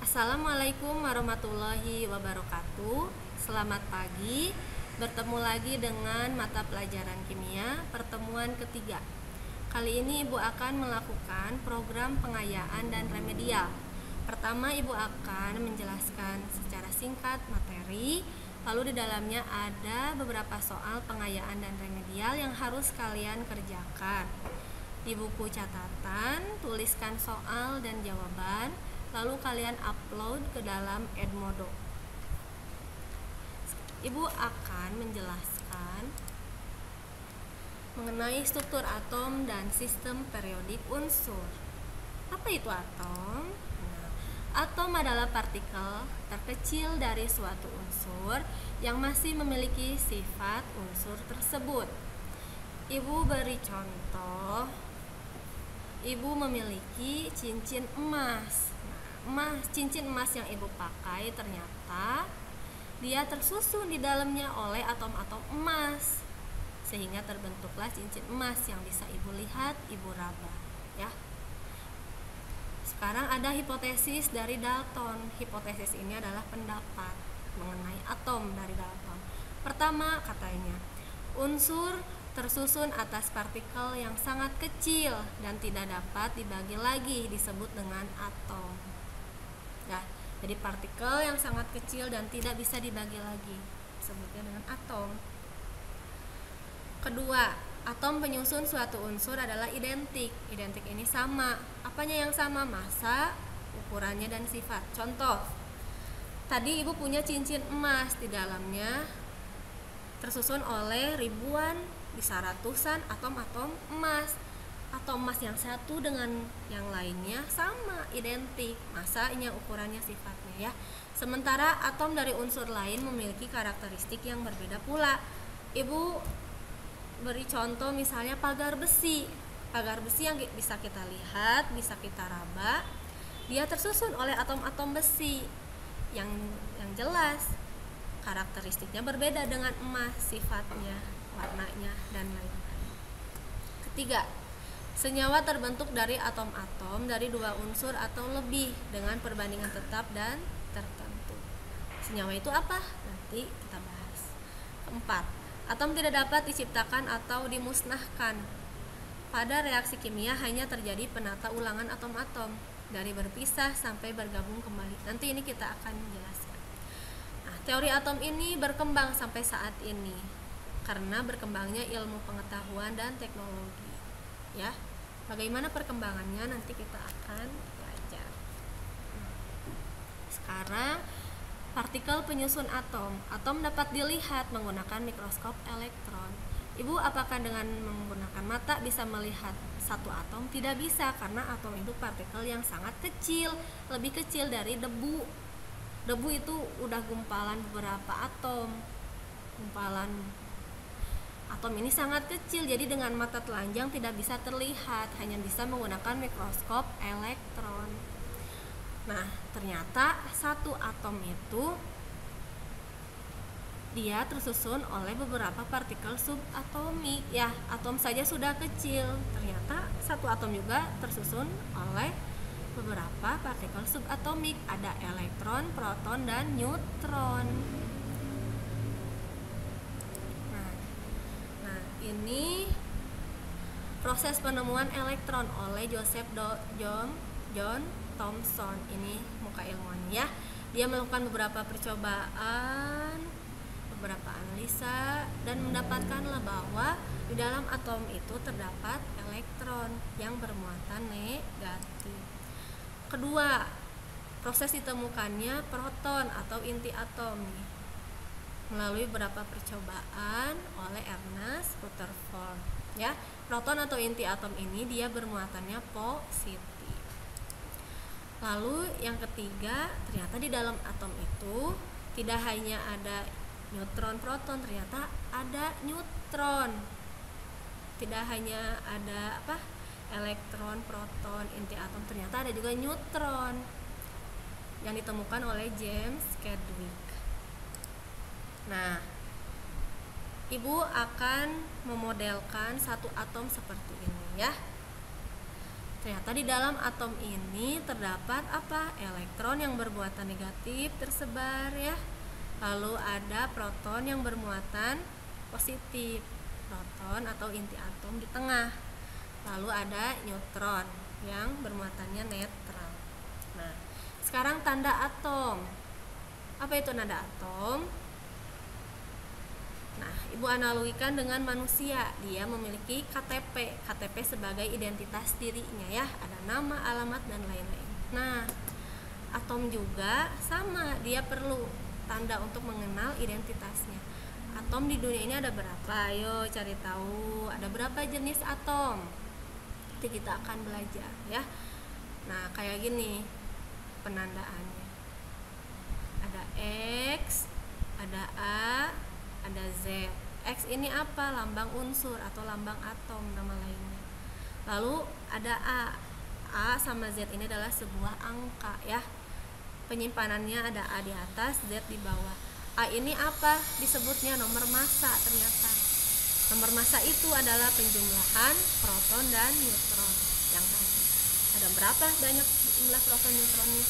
Assalamualaikum warahmatullahi wabarakatuh. Selamat pagi. Bertemu lagi dengan mata pelajaran kimia pertemuan ketiga. Kali ini Ibu akan melakukan program pengayaan dan remedial. Pertama, Ibu akan menjelaskan secara singkat materi. Lalu di dalamnya ada beberapa soal pengayaan dan remedial yang harus kalian kerjakan. Di buku catatan, tuliskan soal dan jawaban, lalu kalian upload ke dalam Edmodo. Ibu akan menjelaskan mengenai struktur atom dan sistem periodik unsur. Apa itu atom? Atom adalah partikel terkecil dari suatu unsur yang masih memiliki sifat unsur tersebut. Ibu beri contoh. Ibu memiliki cincin emas. Cincin emas yang ibu pakai ternyata dia tersusun di dalamnya oleh atom-atom emas, sehingga terbentuklah cincin emas yang bisa ibu lihat, ibu raba, ya. Sekarang ada hipotesis dari Dalton. Hipotesis ini adalah pendapat mengenai atom dari Dalton. Pertama, katanya, unsur tersusun atas partikel yang sangat kecil dan tidak dapat dibagi lagi disebut dengan atom. Ya, jadi partikel yang sangat kecil dan tidak bisa dibagi lagi disebutnya dengan atom. Kedua, atom penyusun suatu unsur adalah identik. Identik ini sama. Apanya yang sama? Massa, ukurannya, dan sifat. Contoh, tadi ibu punya cincin emas, di dalamnya tersusun oleh ribuan, bisa ratusan atom-atom emas. Atom emas yang satu dengan yang lainnya sama, identik, masanya, ukurannya, sifatnya, ya. Sementara atom dari unsur lain memiliki karakteristik yang berbeda pula. Ibu beri contoh misalnya pagar besi. Pagar besi yang bisa kita lihat, bisa kita raba, dia tersusun oleh atom-atom besi yang jelas karakteristiknya berbeda dengan emas, sifatnya, warnanya, dan lain-lain. Ketiga, senyawa terbentuk dari atom-atom dari dua unsur atau lebih dengan perbandingan tetap dan tertentu. Senyawa itu apa? Nanti kita bahas. Keempat, atom tidak dapat diciptakan atau dimusnahkan. Pada reaksi kimia hanya terjadi penata ulangan atom-atom dari berpisah sampai bergabung kembali. Nanti ini kita akan menjelaskan. Nah, teori atom ini berkembang sampai saat ini karena berkembangnya ilmu pengetahuan dan teknologi. Ya, bagaimana perkembangannya nanti kita akan belajar. Sekarang, partikel penyusun atom. Atom dapat dilihat menggunakan mikroskop elektron. Ibu, apakah dengan menggunakan mata bisa melihat satu atom? Tidak bisa, karena atom itu partikel yang sangat kecil, lebih kecil dari debu. Debu itu udah gumpalan beberapa atom. Gumpalan atom ini sangat kecil, jadi dengan mata telanjang tidak bisa terlihat, hanya bisa menggunakan mikroskop elektron. Nah, ternyata satu atom itu dia tersusun oleh beberapa partikel subatomik. Ya, atom saja sudah kecil, ternyata satu atom juga tersusun oleh beberapa partikel subatomik. Ada elektron, proton, dan neutron. Ini proses penemuan elektron oleh Joseph John Thomson. Ini muka ilmuannya, ya. Dia melakukan beberapa percobaan, beberapa analisa, dan mendapatkanlah bahwa di dalam atom itu terdapat elektron yang bermuatan negatif. Kedua, proses ditemukannya proton atau inti atom nih, melalui beberapa percobaan oleh Ernest Rutherford, ya. Proton atau inti atom ini dia bermuatannya positif. Lalu yang ketiga, ternyata di dalam atom itu tidak hanya ada neutron, proton, ternyata ada neutron. Tidak hanya ada elektron, proton, inti atom, ternyata ada juga neutron yang ditemukan oleh James Chadwick. Nah, ibu akan memodelkan satu atom seperti ini, ya. Ternyata di dalam atom ini terdapat apa? Elektron yang bermuatan negatif tersebar ya. Lalu ada proton yang bermuatan positif, proton atau inti atom di tengah. Lalu ada neutron yang bermuatannya netral. Nah, sekarang tanda atom. Apa itu tanda atom? Nah, Ibu analogikan dengan manusia. Dia memiliki KTP. KTP sebagai identitas dirinya ya. Ada nama, alamat, dan lain-lain. Nah, atom juga sama. Dia perlu tanda untuk mengenal identitasnya. Atom di dunia ini ada berapa? Ayo cari tahu. Ada berapa jenis atom? Nanti kita akan belajar ya. Nah, kayak gini penandaannya. Ada X, ada A, ada Z. X ini apa? Lambang unsur atau lambang atom nama lainnya. Lalu ada A. A sama Z ini adalah sebuah angka ya. Penyimpanannya ada A di atas, Z di bawah. A ini apa? Disebutnya nomor massa ternyata. Nomor massa itu adalah penjumlahan proton dan neutron yang tadi. Ada berapa banyak jumlah proton neutronnya?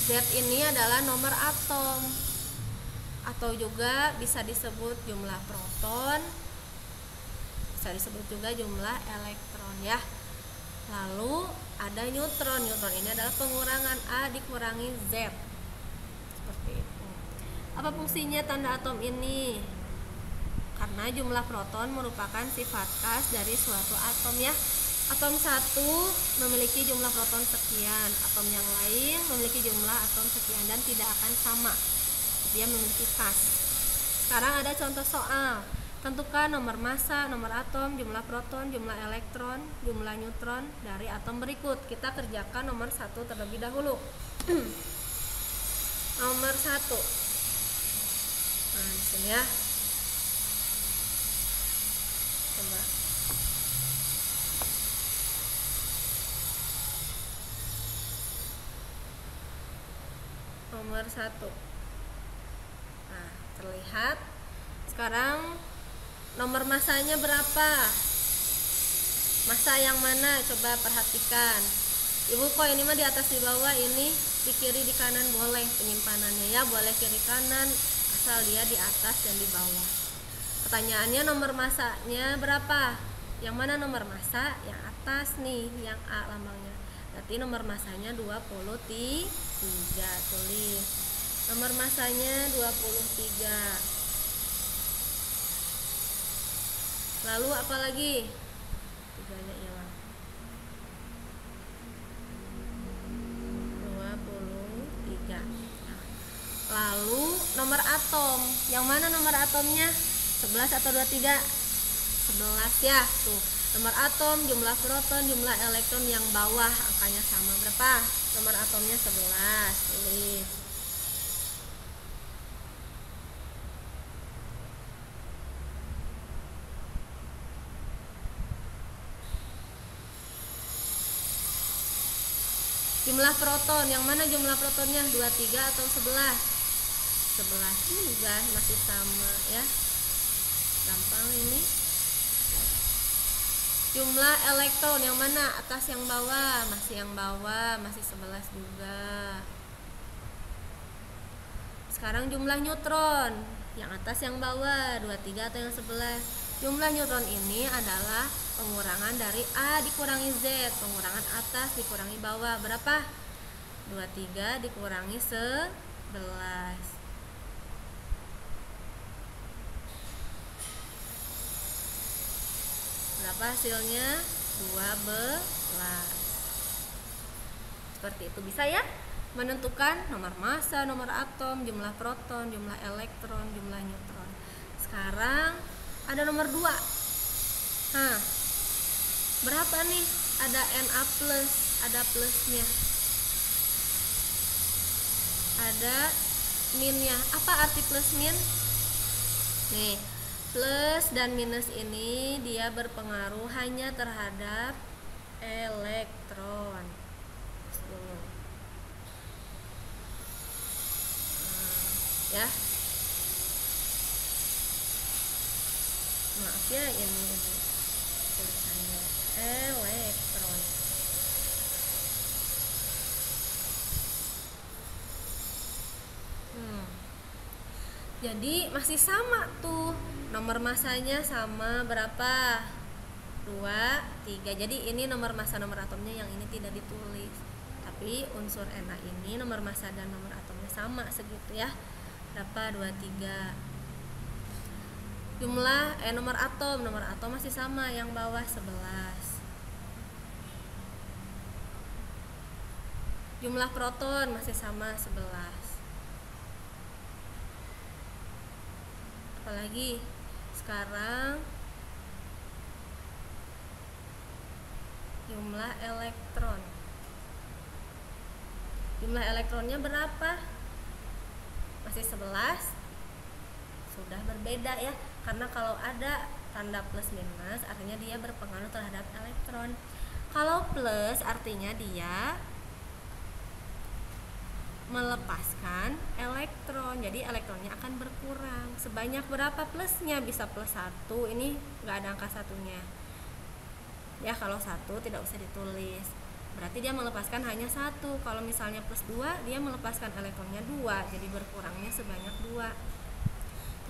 Z ini adalah nomor atom, atau juga bisa disebut jumlah proton, bisa disebut juga jumlah elektron ya. Lalu ada neutron. Neutron ini adalah pengurangan A dikurangi Z. Seperti itu. Apa fungsinya tanda atom ini? Karena jumlah proton merupakan sifat khas dari suatu atom ya. Atom satu memiliki jumlah proton sekian, atom yang lain memiliki jumlah atom sekian dan tidak akan sama. Dia memiliki khas. Sekarang ada contoh soal. Tentukan nomor massa, nomor atom, jumlah proton, jumlah elektron, jumlah neutron dari atom berikut. Kita kerjakan nomor 1 terlebih dahulu. Nomor 1. Nah, di sini ya. Coba. Nomor 1. Nah, terlihat. Sekarang nomor massanya berapa? Massa yang mana? Coba perhatikan. Ibu kok ini mah di atas di bawah, ini di kiri di kanan boleh penyimpanannya ya, boleh kiri kanan asal dia di atas dan di bawah. Pertanyaannya nomor massanya berapa? Yang mana nomor massa? Yang atas nih, yang A lambangnya. Berarti nomor massanya 23. Tulis. Nomor massanya 23. Lalu apa lagi? 3-nya hilang. 23. Lalu nomor atom. Yang mana nomor atomnya? 11 atau 23? 11 ya. Tuh. Nomor atom, jumlah proton, jumlah elektron yang bawah angkanya sama. Berapa? Nomor atomnya 11. Tulis. Jumlah proton, yang mana jumlah protonnya? 23 atau 11? 11 juga, masih sama ya. Gampang ini. Jumlah elektron, yang mana? Atas yang bawah? Masih yang bawah, masih 11 juga. Sekarang jumlah neutron, yang atas yang bawah, 23 atau yang 11? Jumlah neutron ini adalah pengurangan dari A dikurangi Z, pengurangan atas dikurangi bawah. Berapa? 23 dikurangi 11. Berapa hasilnya? 12. Seperti itu bisa ya menentukan nomor massa, nomor atom, jumlah proton, jumlah elektron, jumlah neutron. Sekarang ada nomor 2. Nah, berapa nih? Ada Na plus, ada plusnya, ada minnya. Apa arti plus min? Nih, plus dan minus ini dia berpengaruh hanya terhadap elektron. Ya, maaf ya ini tulisannya elektron. Jadi masih sama tuh, nomor masanya sama berapa? 2, 3. Jadi ini nomor massa nomor atomnya, yang ini tidak ditulis. Tapi unsur Na ini nomor massa dan nomor atomnya sama segitu ya. Berapa? 2, 3. Jumlah nomor atom masih sama, yang bawah 11. Jumlah proton masih sama 11. Apalagi sekarang jumlah elektron. Jumlah elektronnya berapa? Masih 11. Sudah berbeda ya, karena kalau ada tanda plus minus artinya dia berpengaruh terhadap elektron. Kalau plus artinya dia melepaskan elektron, jadi elektronnya akan berkurang. Sebanyak berapa plusnya? Bisa plus 1, ini nggak ada angka satunya ya. Kalau 1 tidak usah ditulis, berarti dia melepaskan hanya 1. Kalau misalnya plus 2, dia melepaskan elektronnya 2, jadi berkurangnya sebanyak 2.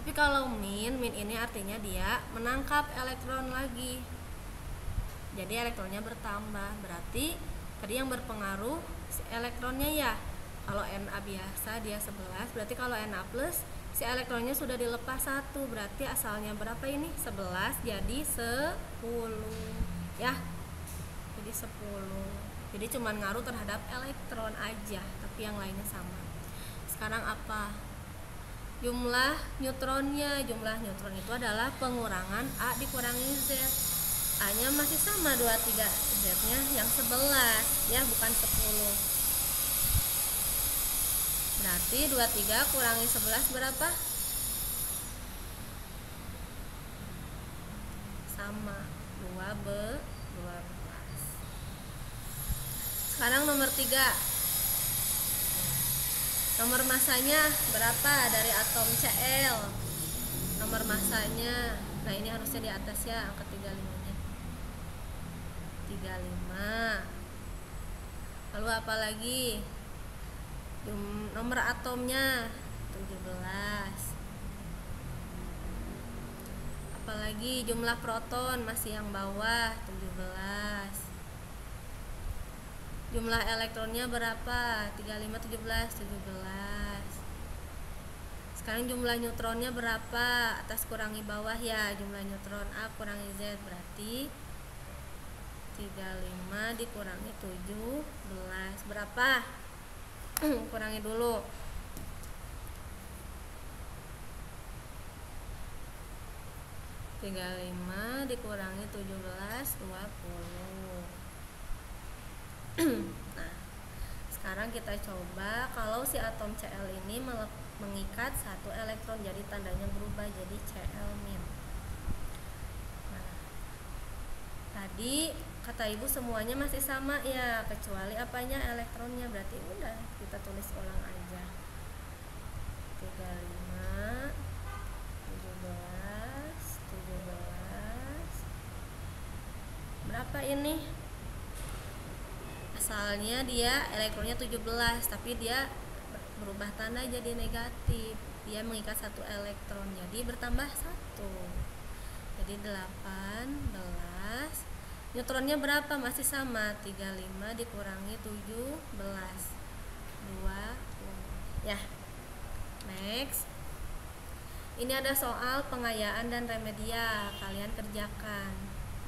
Tapi kalau min ini artinya dia menangkap elektron lagi, jadi elektronnya bertambah. Berarti tadi yang berpengaruh si elektronnya ya. Kalau Na biasa dia 11, berarti kalau Na plus si elektronnya sudah dilepas 1, berarti asalnya berapa ini? 11, jadi 10 ya. Jadi 10. Jadi cuman ngaruh terhadap elektron aja, tapi yang lainnya sama. Sekarang apa? Jumlah neutronnya. Jumlah neutron itu adalah pengurangan A dikurangi Z. A nya masih sama 2, 3, Z nya yang 11 ya, bukan 10. Berarti 23 kurangi 11 berapa? Sama, 12. Sekarang nomor 3. Nomor massanya berapa dari atom Cl? Nomor massanya, nah ini harusnya di atas ya, angka 35-nya. 35. Lalu apa lagi? Nomor atomnya 17. Apalagi jumlah proton masih yang bawah 17. Jumlah elektronnya berapa? 35, 17, 17. Sekarang jumlah neutronnya berapa? Atas kurangi bawah ya. Jumlah neutron A kurangi Z, berarti 35 dikurangi 17 berapa? Kurangi dulu. 35 dikurangi 17, 20. Nah, sekarang kita coba kalau si atom Cl ini mengikat 1 elektron, jadi tandanya berubah jadi Cl-. Nah, tadi kata ibu semuanya masih sama ya, kecuali apanya? Elektronnya. Berarti udah kita tulis ulang aja. 35, 17, 17. Berapa ini? Asalnya dia elektronnya 17, tapi dia berubah tanda jadi negatif. Dia mengikat 1 elektron, jadi bertambah 1. Jadi 18. Neutronnya berapa? Masih sama, 35 dikurangi 17, 20 ya. Next. Ini ada soal pengayaan dan remedia, kalian kerjakan.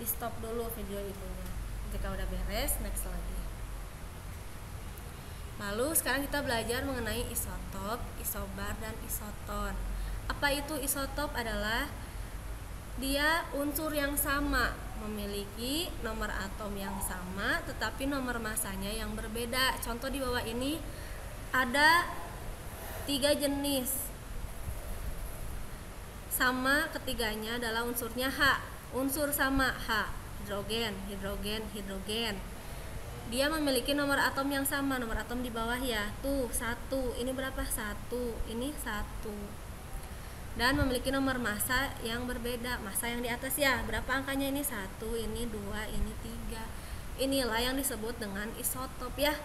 Di stop dulu video ibunya. Jika udah beres, next lagi. Lalu sekarang kita belajar mengenai isotop, isobar, dan isoton. Apa itu isotop? Adalah dia unsur yang sama, memiliki nomor atom yang sama, tetapi nomor massanya yang berbeda. Contoh di bawah ini ada 3 jenis. Sama ketiganya adalah unsurnya H. Unsur sama H, hidrogen, hidrogen, hidrogen. Dia memiliki nomor atom yang sama, nomor atom di bawah ya. Tuh, 1. Ini berapa? 1. Ini 1. Dan memiliki nomor massa yang berbeda. Massa yang di atas ya, berapa angkanya? Ini 1, ini 2, ini 3. Inilah yang disebut dengan isotop ya.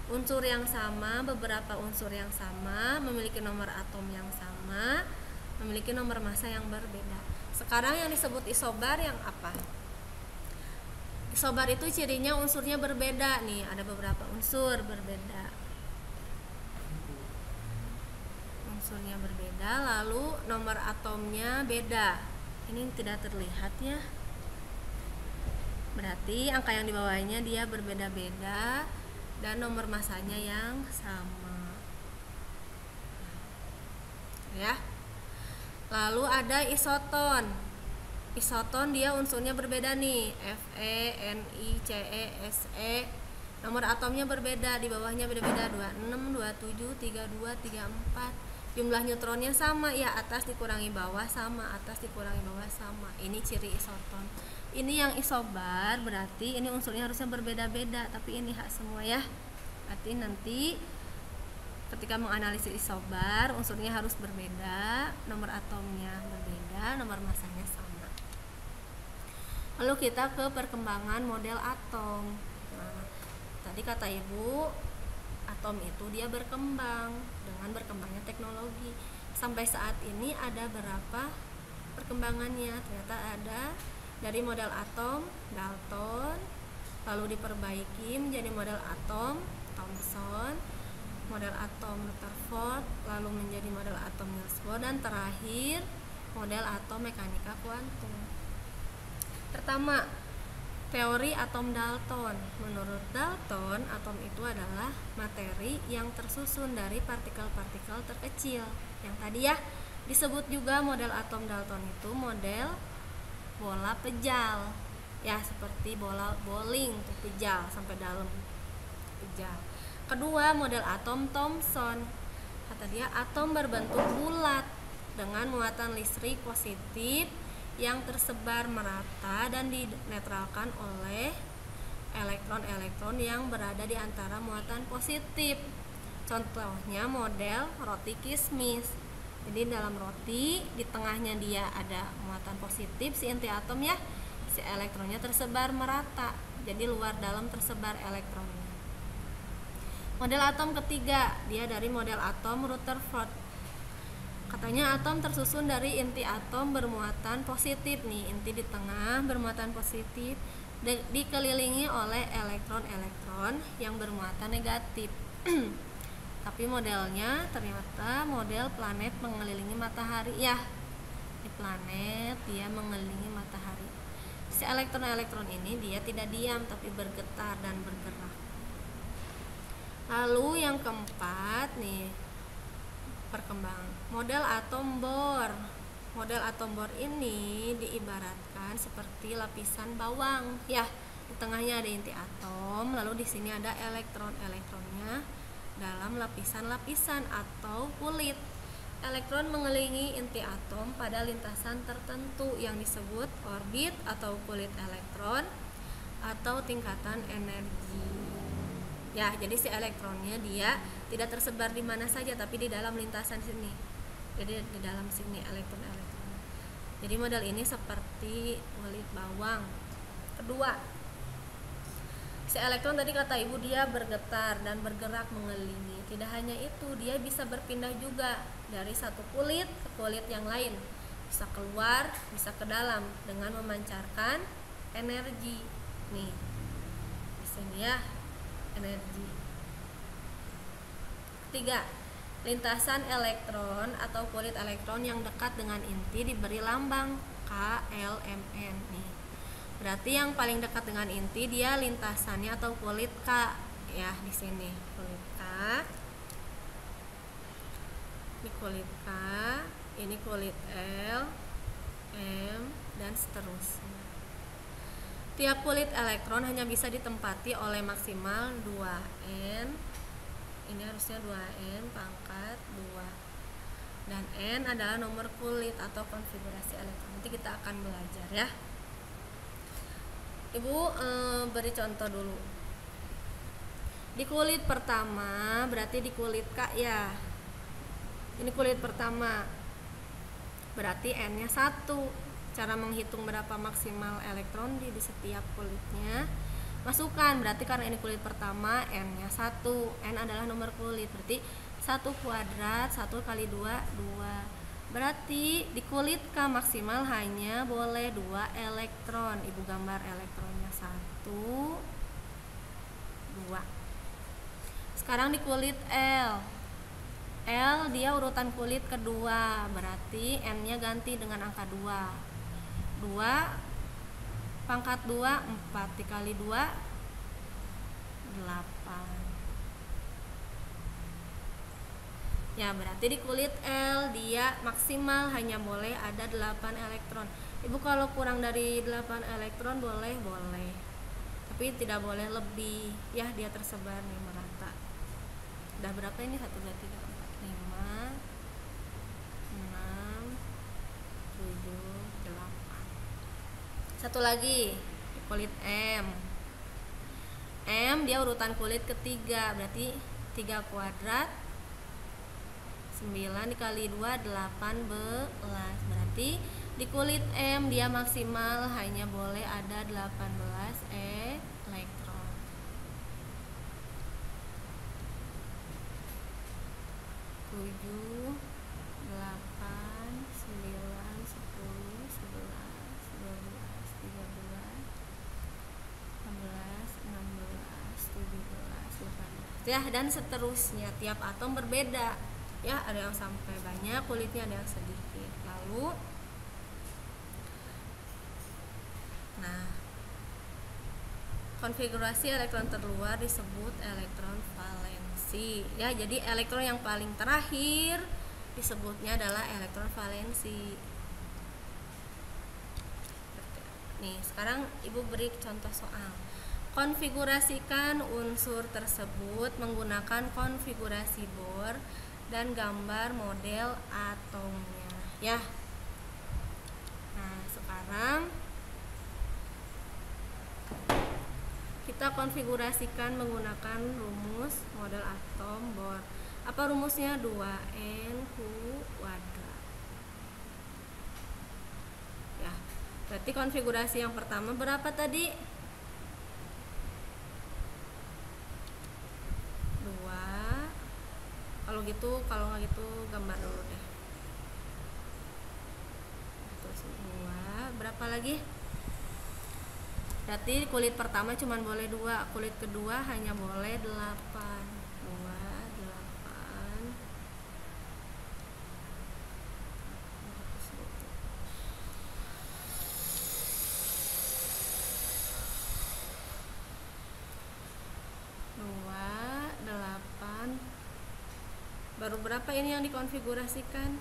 unsur yang sama, beberapa unsur yang sama, memiliki nomor atom yang sama, memiliki nomor massa yang berbeda. Sekarang yang disebut isobar yang apa? Isobar itu cirinya unsurnya berbeda nih, ada beberapa unsur berbeda. Unsurnya berbeda, lalu nomor atomnya beda. Ini tidak terlihat ya. Berarti angka yang di bawahnya dia berbeda-beda dan nomor massanya yang sama. Ya. Lalu ada isoton. Isoton dia unsurnya berbeda nih, Fe, Ni, Ce, Se. Nomor atomnya berbeda, di bawahnya beda-beda, 26, 27, 32, 34. Jumlah neutronnya sama ya, atas dikurangi bawah sama, atas dikurangi bawah sama. Ini ciri isoton. Ini yang isobar, berarti ini unsurnya harusnya berbeda-beda, tapi ini hak semua ya. Berarti nanti ketika menganalisis isobar, unsurnya harus berbeda, nomor atomnya berbeda, nomor massanya sama. Lalu kita ke perkembangan model atom. Nah, tadi kata ibu, atom itu dia berkembang dengan berkembangnya teknologi. Sampai saat ini ada berapa perkembangannya? Ternyata ada dari model atom Dalton, lalu diperbaiki menjadi model atom Thomson, model atom Rutherford, lalu menjadi model atom Niels Bohr, dan terakhir model atom mekanika kuantum. Pertama, teori atom Dalton. Menurut Dalton, atom itu adalah materi yang tersusun dari partikel-partikel terkecil. Yang tadi ya disebut juga model atom Dalton itu model bola pejal. Ya, seperti bola bowling tuh, pejal sampai dalam. Pejal. Kedua, model atom Thomson. Kata dia atom berbentuk bulat dengan muatan listrik positif yang tersebar merata dan dinetralkan oleh elektron-elektron yang berada di antara muatan positif. Contohnya model roti kismis. Jadi dalam roti, di tengahnya dia ada muatan positif si inti atom ya, si elektronnya tersebar merata. Jadi luar dalam tersebar elektronnya. Model atom ketiga, dia dari model atom Rutherford. Katanya atom tersusun dari inti atom bermuatan positif nih, inti di tengah bermuatan positif, dikelilingi oleh elektron-elektron yang bermuatan negatif. Tapi modelnya ternyata model planet mengelilingi matahari ya. Di planet dia mengelilingi matahari. Si elektron-elektron ini dia tidak diam tapi bergetar dan bergerak. Lalu yang keempat nih, perkembangan model atom Bohr. Model atom Bohr ini diibaratkan seperti lapisan bawang ya. Di tengahnya ada inti atom, lalu di sini ada elektron-elektronnya dalam lapisan-lapisan atau kulit. Elektron mengelilingi inti atom pada lintasan tertentu yang disebut orbit atau kulit elektron atau tingkatan energi. Ya, jadi si elektronnya dia tidak tersebar di mana saja tapi di dalam lintasan sini. Jadi di dalam sini elektron-elektron. Jadi model ini seperti kulit bawang. Kedua, si elektron tadi kata ibu dia bergetar dan bergerak mengelilingi. Tidak hanya itu, dia bisa berpindah juga dari satu kulit ke kulit yang lain. Bisa keluar, bisa ke dalam dengan memancarkan energi. Nih, di sini ya, energi. Ketiga, lintasan elektron atau kulit elektron yang dekat dengan inti diberi lambang KLMN nih. Berarti yang paling dekat dengan inti dia lintasannya atau kulit K ya, di sini kulit K. Ini kulit K, ini kulit L, M, dan seterusnya. Tiap kulit elektron hanya bisa ditempati oleh maksimal 2N. Ini harusnya 2N pangkat 2. Dan N adalah nomor kulit atau konfigurasi elektron. Nanti kita akan belajar ya. Ibu beri contoh dulu. Di kulit pertama, berarti di kulit K ya. Ini kulit pertama. Berarti N-nya 1. Cara menghitung berapa maksimal elektron di setiap kulitnya, Masukkan, berarti karena ini kulit pertama, N nya 1. N adalah nomor kulit, berarti 1 kuadrat 1 kali 2, 2. Berarti di kulit K maksimal hanya boleh 2 elektron. Ibu gambar elektronnya 1, 2. Sekarang di kulit L. L dia urutan kulit kedua, berarti N nya ganti dengan angka 2. 2 pangkat 2, 4 dikali 2, 8. Ya, berarti di kulit L dia maksimal hanya boleh ada 8 elektron. Ibu kalau kurang dari 8 elektron boleh, tapi tidak boleh lebih. Ya, dia tersebar nih merata. Udah berapa ini? 1, 2, 3, 4, 5, 6, 7, 8. Satu lagi di kulit M. M dia urutan kulit ketiga, berarti 3 kuadrat 9 dikali 2, 18. Berarti di kulit M dia maksimal hanya boleh ada 18 elektron. 7, 8, 9, 10, 11, 12, 13, 14, 16, 17, 18. Ya, dan seterusnya. Tiap atom berbeda. Ya, ada yang sampai banyak kulitnya, ada yang sedikit. Lalu konfigurasi elektron terluar disebut elektron valensi. Ya, jadi elektron yang paling terakhir disebutnya adalah elektron valensi. Nih, sekarang Ibu beri contoh soal. Konfigurasikan unsur tersebut menggunakan konfigurasi Bohr dan gambar model atomnya. Ya. Nah, sekarang kita konfigurasikan menggunakan rumus model atom Bohr. Apa rumusnya? 2n kuadrat. Ya. Berarti konfigurasi yang pertama berapa tadi? 2. Kalau nggak gitu gambar dulu deh. Terus 2. Berapa lagi? Berarti kulit pertama cuma boleh 2, kulit kedua hanya boleh 8. 2, 8. 2, 8. Baru berapa ini yang dikonfigurasikan?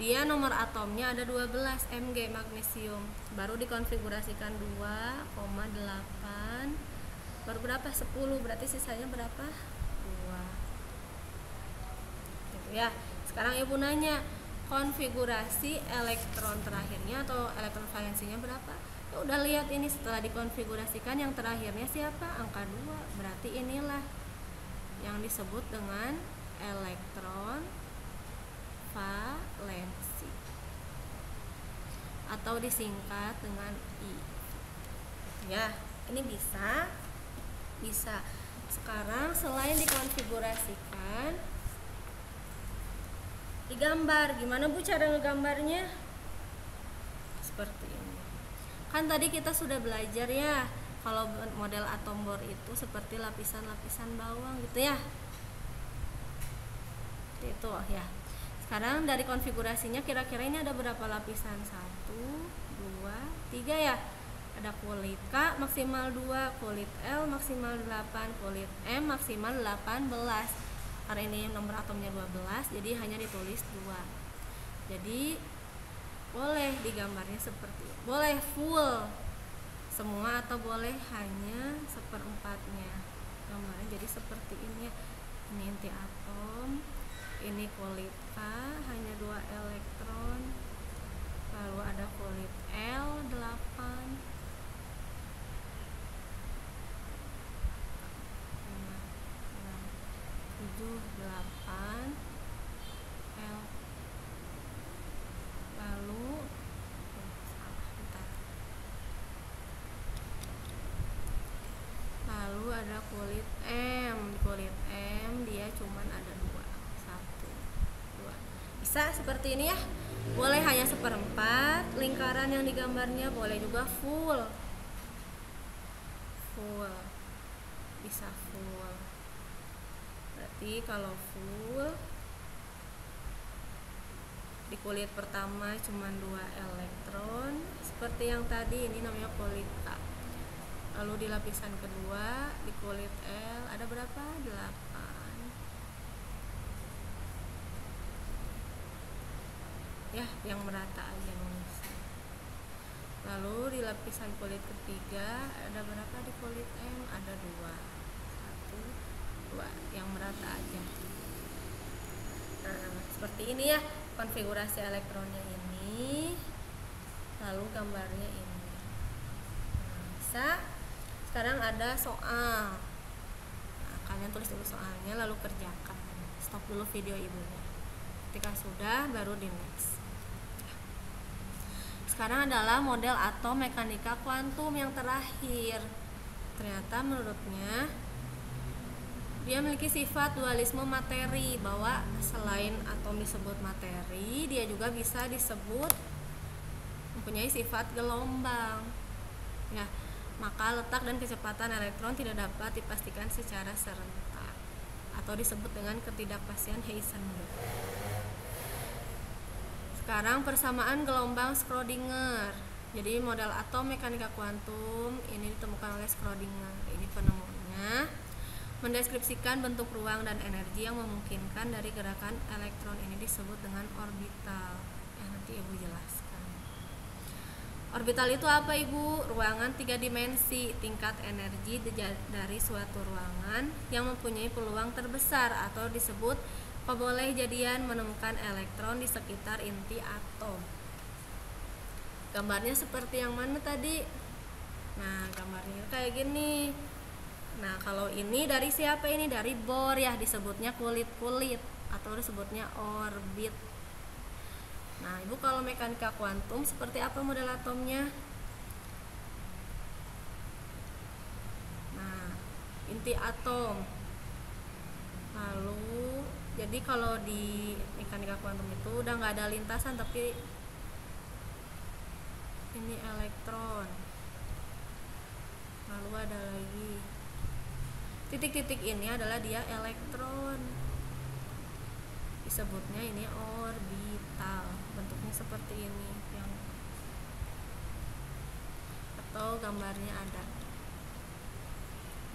Dia nomor atomnya ada 12 Mg magnesium. Baru dikonfigurasikan 2,8. Baru berapa? 10. Berarti sisanya berapa? 2. Gitu ya. Sekarang Ibu nanya, konfigurasi elektron terakhirnya atau elektron valensinya berapa? Ya udah lihat ini, setelah dikonfigurasikan yang terakhirnya siapa? Angka 2. Berarti inilah yang disebut dengan elektron valensi atau disingkat dengan I. Ya, ini bisa. Sekarang selain dikonfigurasikan, digambar. Gimana Bu cara ngegambarnya? Seperti ini. Kan tadi kita sudah belajar ya, kalau model atom Bohr itu seperti lapisan-lapisan bawang gitu ya. Itu ya. Sekarang dari konfigurasinya kira-kira ini ada berapa lapisan? 1, 2, 3 ya. Ada kulit K maksimal 2, kulit L maksimal 8, kulit M maksimal 18. Karena ini nomor atomnya 12, jadi hanya ditulis 2. Jadi boleh digambarnya seperti ini. Boleh full semua atau boleh hanya seperempatnya. Gambarnya jadi seperti ini ya. Ini inti atom, ini kulit K hanya 2 elektron, lalu ada kulit L 8, 7, 8 L, ada kulit M. Di kulit M dia cuman ada 2, 1, 2. Bisa seperti ini ya. Boleh hanya seperempat lingkaran yang digambarnya, boleh juga full. Full. Bisa full. Berarti kalau full di kulit pertama cuma 2 elektron seperti yang tadi, ini namanya kulit A. Lalu di lapisan kedua di kulit L ada berapa? 8 ya, yang merata aja nulisnya. Lalu di lapisan kulit ketiga ada berapa? Di kulit M ada 2, 1, 2 yang merata aja. Nah, seperti ini ya konfigurasi elektronnya ini, lalu gambarnya ini. Nah, bisa. Sekarang ada soal. Nah, kalian tulis dulu soalnya lalu kerjakan. Stop dulu video ibunya. Ketika sudah baru di next. Sekarang adalah model atom mekanika kuantum yang terakhir. Ternyata menurutnya dia memiliki sifat dualisme materi, bahwa selain atom disebut materi, dia juga bisa disebut mempunyai sifat gelombang. Ya, maka letak dan kecepatan elektron tidak dapat dipastikan secara serentak atau disebut dengan ketidakpastian Heisenberg. Sekarang persamaan gelombang Schrödinger. Jadi model atom mekanika kuantum ini ditemukan oleh Schrödinger. Ini penemunya mendeskripsikan bentuk ruang dan energi yang memungkinkan dari gerakan elektron, ini disebut dengan orbital. Nanti ibu jelaskan. Orbital itu apa ibu? Ruangan 3 dimensi, tingkat energi dari suatu ruangan yang mempunyai peluang terbesar atau disebut boleh jadian menemukan elektron di sekitar inti atom. Gambarnya seperti yang mana tadi? Nah, gambarnya kayak gini. Nah, kalau ini dari siapa ini? Dari Bohr ya, disebutnya kulit-kulit atau disebutnya orbit. Nah, ibu kalau mekanika kuantum seperti apa model atomnya? Nah, inti atom. Lalu, jadi kalau di mekanika kuantum itu udah nggak ada lintasan, tapi ini elektron. Lalu ada lagi titik-titik, ini adalah dia elektron. Disebutnya ini orbital. Bentuknya seperti ini, yang atau gambarnya ada.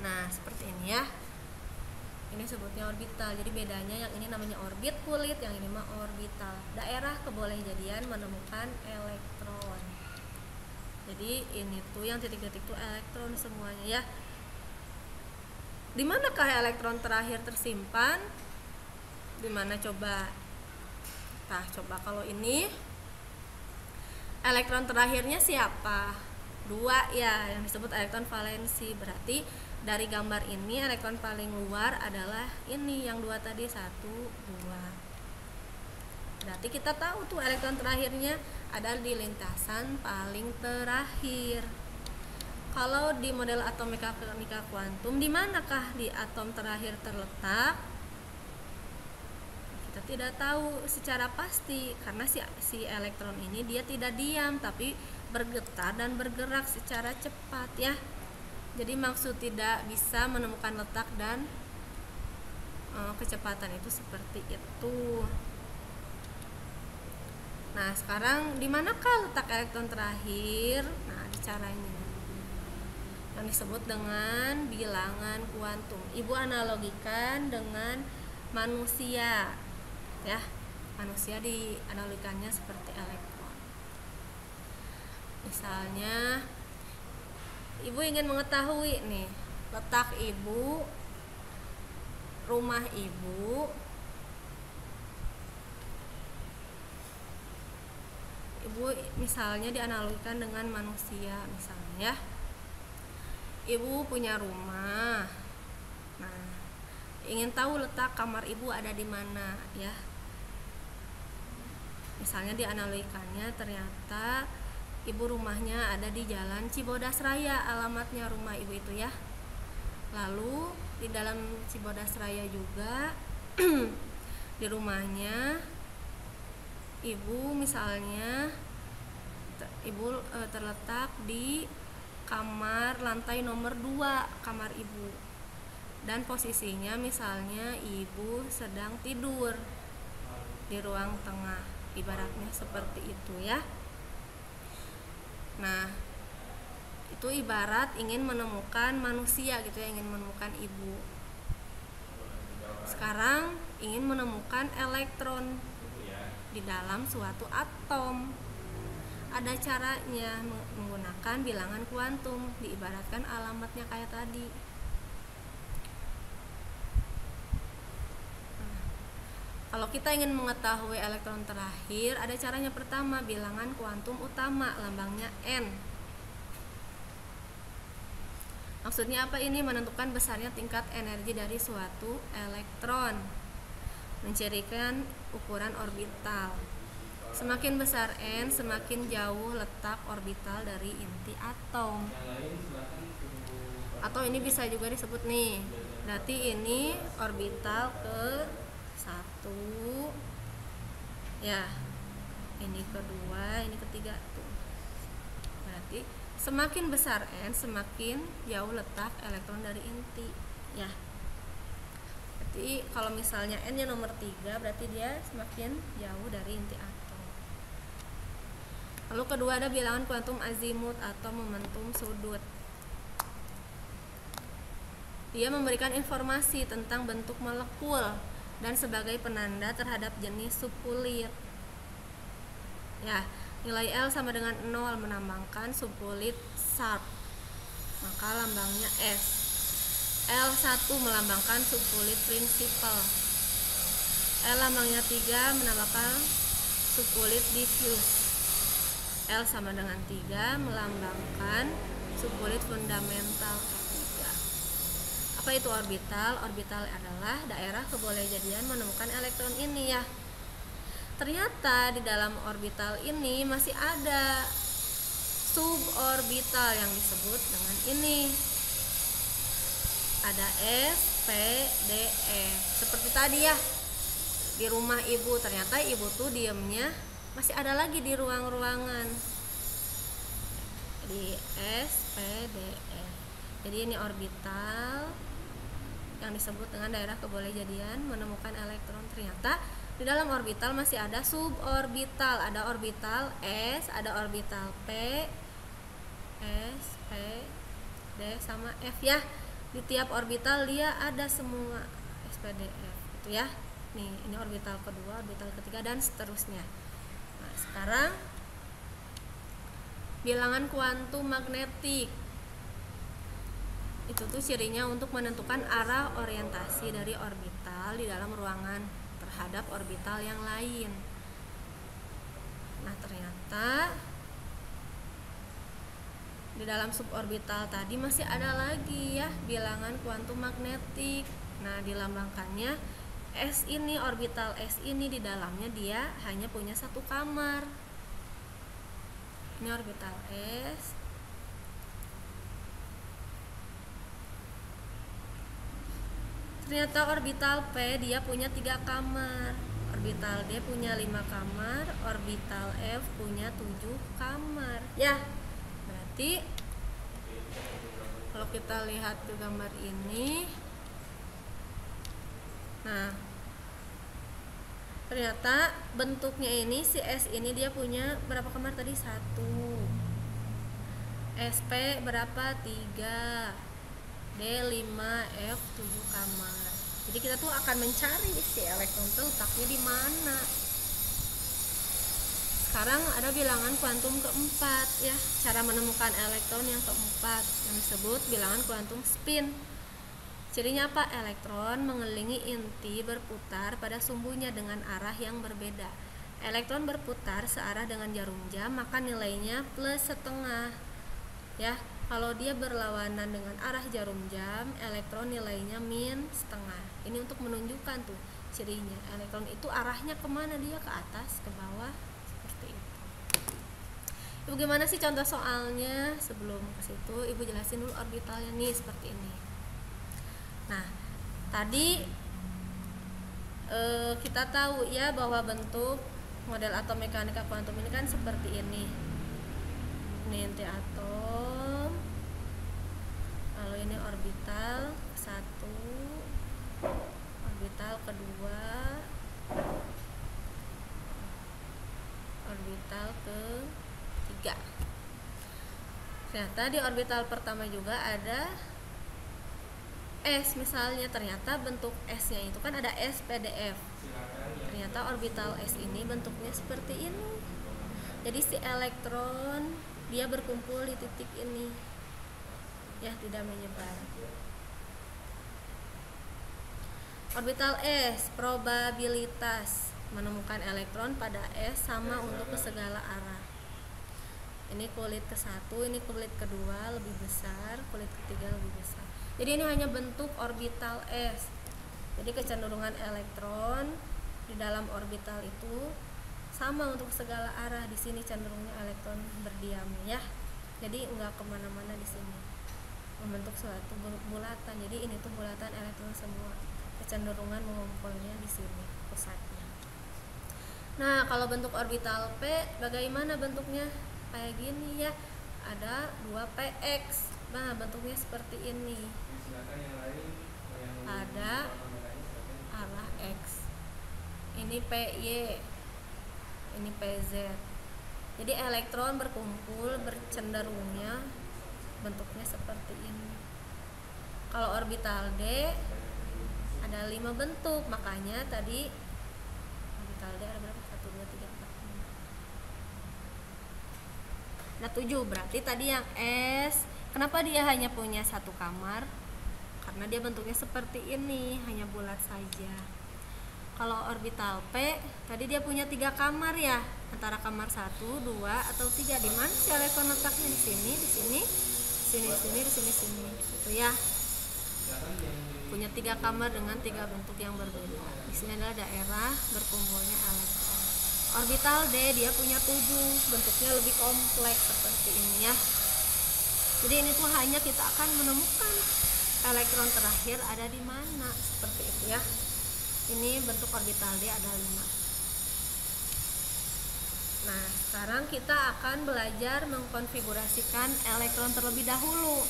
Nah, seperti ini ya. Ini sebutnya orbital. Jadi bedanya yang ini namanya orbit kulit, yang ini mah orbital. Daerah kebolehjadian menemukan elektron. Jadi ini tuh yang titik-titik tuh elektron semuanya ya. Di manakah elektron terakhir tersimpan? Di mana coba? Nah, coba kalau ini elektron terakhirnya siapa? 2 ya, yang disebut elektron valensi. Berarti dari gambar ini elektron paling luar adalah ini yang 2 tadi, 1, 2. Berarti kita tahu tuh elektron terakhirnya ada di lintasan paling terakhir. Kalau di model atom mekanika kuantum, di manakah di atom terakhir terletak? Kita tidak tahu secara pasti, karena si elektron ini dia tidak diam tapi bergetar dan bergerak secara cepat ya. Jadi maksud tidak bisa menemukan letak dan kecepatan itu seperti itu. Nah, sekarang di manakah letak elektron terakhir? Nah, di caranya yang disebut dengan bilangan kuantum. Ibu analogikan dengan manusia ya. Manusia dianalogikannya seperti elektron. Misalnya ibu ingin mengetahui nih letak ibu, rumah ibu, misalnya dianalogikan dengan manusia misalnya ya. Ibu punya rumah. Nah, ingin tahu letak kamar ibu ada di mana ya. Misalnya dianalogikannya ternyata ibu rumahnya ada di Jalan Cibodas Raya, alamatnya rumah ibu itu ya. Lalu di dalam Cibodas Raya juga di rumahnya ibu misalnya terletak di kamar lantai nomor 2 kamar ibu, dan posisinya misalnya ibu sedang tidur di ruang tengah, ibaratnya seperti itu ya. Nah, itu ibarat ingin menemukan manusia gitu ya, ingin menemukan ibu. Sekarang ingin menemukan elektron di dalam suatu atom. Ada caranya menggunakan bilangan kuantum, diibaratkan alamatnya kayak tadi. Kalau kita ingin mengetahui elektron terakhir, ada caranya. Pertama, bilangan kuantum utama, lambangnya N. Maksudnya apa ini? Menentukan besarnya tingkat energi dari suatu elektron, mencirikan ukuran orbital. Semakin besar N, semakin jauh letak orbital dari inti atom. Atau ini bisa juga disebut nih, berarti ini orbital ke 1 ya, ini kedua, ini ketiga tuh. Berarti semakin besar N, semakin jauh letak elektron dari inti ya. Berarti kalau misalnya N nya nomor 3, berarti dia semakin jauh dari inti atom. Lalu kedua ada bilangan kuantum azimut atau momentum sudut. Dia memberikan informasi tentang bentuk molekul dan sebagai penanda terhadap jenis subkulit. Ya, nilai L sama dengan 0 menambahkan subkulit sharp, maka lambangnya S. L1 melambangkan subkulit prinsipal. L lambangnya 3 menambahkan subkulit diffuse. L sama dengan 3 melambangkan subkulit fundamental. Apa itu orbital? Orbital adalah daerah kebolehjadian menemukan elektron ini ya. Ternyata di dalam orbital ini masih ada suborbital yang disebut dengan ini. Ada S, P, D, E. Seperti tadi ya, di rumah ibu, ternyata ibu tuh diemnya masih ada lagi di ruang-ruangan. Jadi S, P, D, E. Jadi ini orbital yang disebut dengan daerah kebolehjadian menemukan elektron. Ternyata di dalam orbital masih ada suborbital, ada orbital S, ada orbital P, S, P, D sama F ya. Di tiap orbital dia ada semua S, P, D, F itu ya. Nih, ini orbital kedua, orbital ketiga dan seterusnya. Nah, sekarang bilangan kuantum magnetik. Itu tuh cirinya untuk menentukan arah orientasi dari orbital di dalam ruangan terhadap orbital yang lain. Nah, ternyata di dalam suborbital tadi masih ada lagi ya bilangan kuantum magnetik. Nah, dilambangkannya S ini, orbital S ini di dalamnya dia hanya punya satu kamar. Ini orbital S. Ternyata orbital P dia punya 3 kamar, orbital D punya 5 kamar, orbital F punya 7 kamar. Ya, berarti kalau kita lihat ke gambar ini, nah ternyata bentuknya ini si S ini dia punya berapa kamar tadi? 1. SP berapa? 3. D5, F 7 kamar. Jadi kita tuh akan mencari si elektron itu letaknya di mana. Sekarang ada bilangan kuantum keempat ya, cara menemukan elektron yang keempat yang disebut bilangan kuantum spin. Cirinya apa? Elektron mengelilingi inti berputar pada sumbunya dengan arah yang berbeda. Elektron berputar searah dengan jarum jam, maka nilainya plus setengah. Ya, kalau dia berlawanan dengan arah jarum jam, elektron nilainya min setengah. Ini untuk menunjukkan tuh cirinya. Elektron itu arahnya kemana? Dia ke atas, ke bawah, seperti itu. Ibu gimana sih contoh soalnya? Sebelum ke situ, ibu jelasin dulu orbitalnya nih seperti ini. Nah, tadi kita tahu ya bahwa bentuk model atom mekanika kuantum ini kan seperti ini. Ini inti atom, lalu ini orbital satu, orbital kedua, orbital ketiga. Ternyata di orbital pertama juga ada S misalnya, ternyata bentuk S-nya itu kan ada S PDF. Ternyata orbital S ini bentuknya seperti ini. Jadi si elektron dia berkumpul di titik ini. Ya, tidak menyebar. Orbital S, probabilitas menemukan elektron pada S sama untuk ke segala arah. Ini kulit ke-1, ini kulit kedua lebih besar, kulit ketiga lebih besar. Jadi ini hanya bentuk orbital S. Jadi kecenderungan elektron di dalam orbital itu sama untuk segala arah. Di sini cenderungnya elektron berdiam ya. Jadi enggak kemana-mana di sini. Membentuk suatu bulatan. Jadi ini tuh bulatan elektron semua. Kecenderungan mengumpulnya di sini pusatnya. Nah, kalau bentuk orbital P bagaimana bentuknya? Kayak gini ya. Ada 2px. Nah, bentuknya seperti ini. Ada arah X. Ini PY. Ini PZ. Jadi elektron berkumpul bercenderungnya bentuknya seperti ini. Kalau orbital D ada 5 bentuk, makanya tadi orbital D ada berapa? 1, 2, 3, 4, 5. Ada 7, berarti tadi yang S, kenapa dia hanya punya 1 kamar? Karena dia bentuknya seperti ini, hanya bulat saja. Kalau orbital P, tadi dia punya 3 kamar ya, antara kamar 1, 2, atau 3. Di mana si elektron letaknya? Di sini, di sini, di sini, di sini, di sini, di sini, gitu ya. Punya 3 kamar dengan 3 bentuk yang berbeda. Di sini adalah daerah berkumpulnya elektron. Orbital D dia punya 7, bentuknya lebih kompleks seperti ini ya. Jadi ini tuh hanya kita akan menemukan elektron terakhir ada di mana, seperti itu ya. Ini bentuk orbital D ada 5. Nah, sekarang kita akan belajar mengkonfigurasikan elektron terlebih dahulu.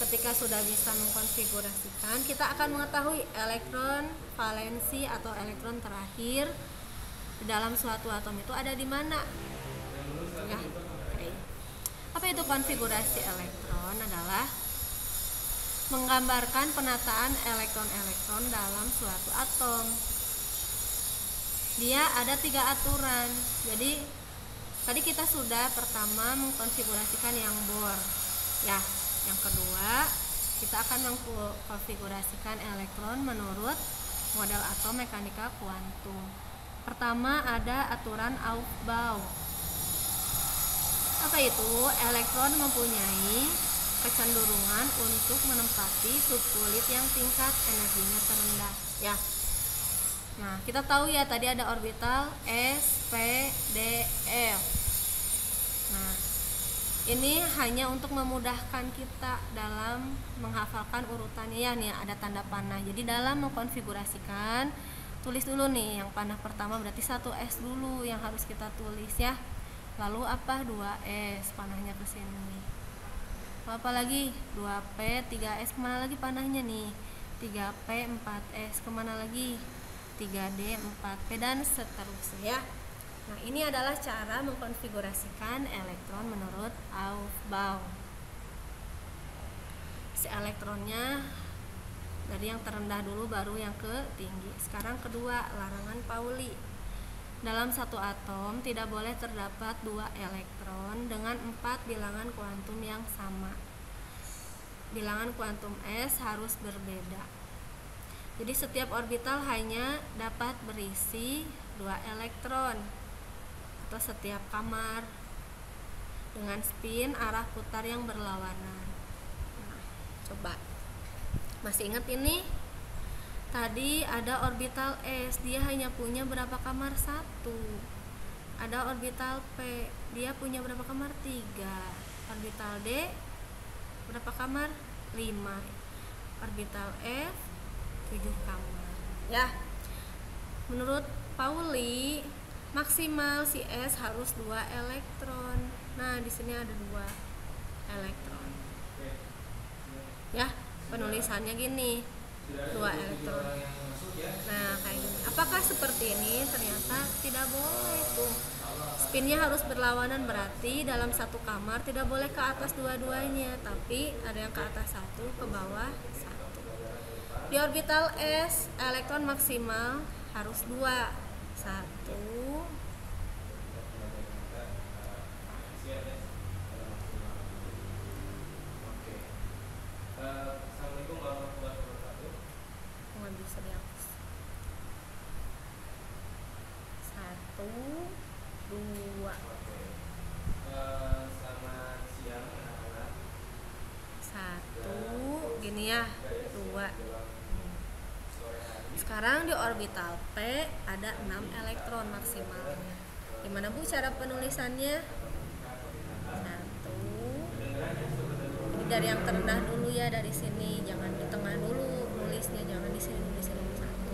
Ketika sudah bisa mengkonfigurasikan, kita akan mengetahui elektron valensi atau elektron terakhir di dalam suatu atom itu ada di mana. Ya. Oke. Apa itu konfigurasi elektron? Adalah menggambarkan penataan elektron-elektron dalam suatu atom. Dia ada 3 aturan. Jadi tadi kita sudah pertama mengkonfigurasikan yang Bohr. Ya, yang kedua kita akan mengkonfigurasikan elektron menurut model atom mekanika kuantum. Pertama ada aturan Aufbau. Apa itu? Elektron mempunyai kecenderungan untuk menempati subkulit yang tingkat energinya terendah ya. Nah, kita tahu ya tadi ada orbital S, P, D, F. Nah, ini hanya untuk memudahkan kita dalam menghafalkan urutannya ya. Nih ada tanda panah. Jadi dalam mengkonfigurasikan, tulis dulu nih yang panah pertama berarti 1S dulu yang harus kita tulis ya. Lalu apa? 2S, panahnya ke sini. Apa lagi? 2P, 3S, kemana lagi panahnya nih? 3P, 4S, kemana lagi? 3D, 4P, dan seterusnya ya. Nah, ini adalah cara mengkonfigurasikan elektron menurut Aufbau. Si elektronnya dari yang terendah dulu baru yang ke tinggi. Sekarang kedua, larangan Pauli. Dalam satu atom tidak boleh terdapat 2 elektron dengan 4 bilangan kuantum yang sama. Bilangan kuantum S harus berbeda. Jadi setiap orbital hanya dapat berisi 2 elektron atau setiap kamar dengan spin arah putar yang berlawanan. Nah, coba masih ingat ini? Tadi ada orbital S, dia hanya punya berapa kamar? 1. Ada orbital P, dia punya berapa kamar? 3. Orbital D berapa kamar? 5. orbital F 7 kamar. Ya. Menurut Pauli, maksimal si S harus 2 elektron. Nah, di sini ada 2 elektron. Ya, penulisannya gini. 2 elektron. Nah, kayak gini. Apakah seperti ini? Ternyata tidak boleh tuh. Spinnya harus berlawanan, berarti dalam satu kamar tidak boleh ke atas dua-duanya, tapi ada yang ke atas satu, ke bawah satu. Di orbital S, elektron maksimal harus 2. 1. Nggak bisa dihapus. 1, 2. Selamat siang anak-anak. 1, gini ya, 2. Sekarang di orbital P ada 6 elektron maksimalnya. Gimana Bu cara penulisannya? 1. Ini dari yang terendah dulu ya, dari sini, jangan di tengah dulu nulisnya, jangan di sini nulisnya dulu. 1,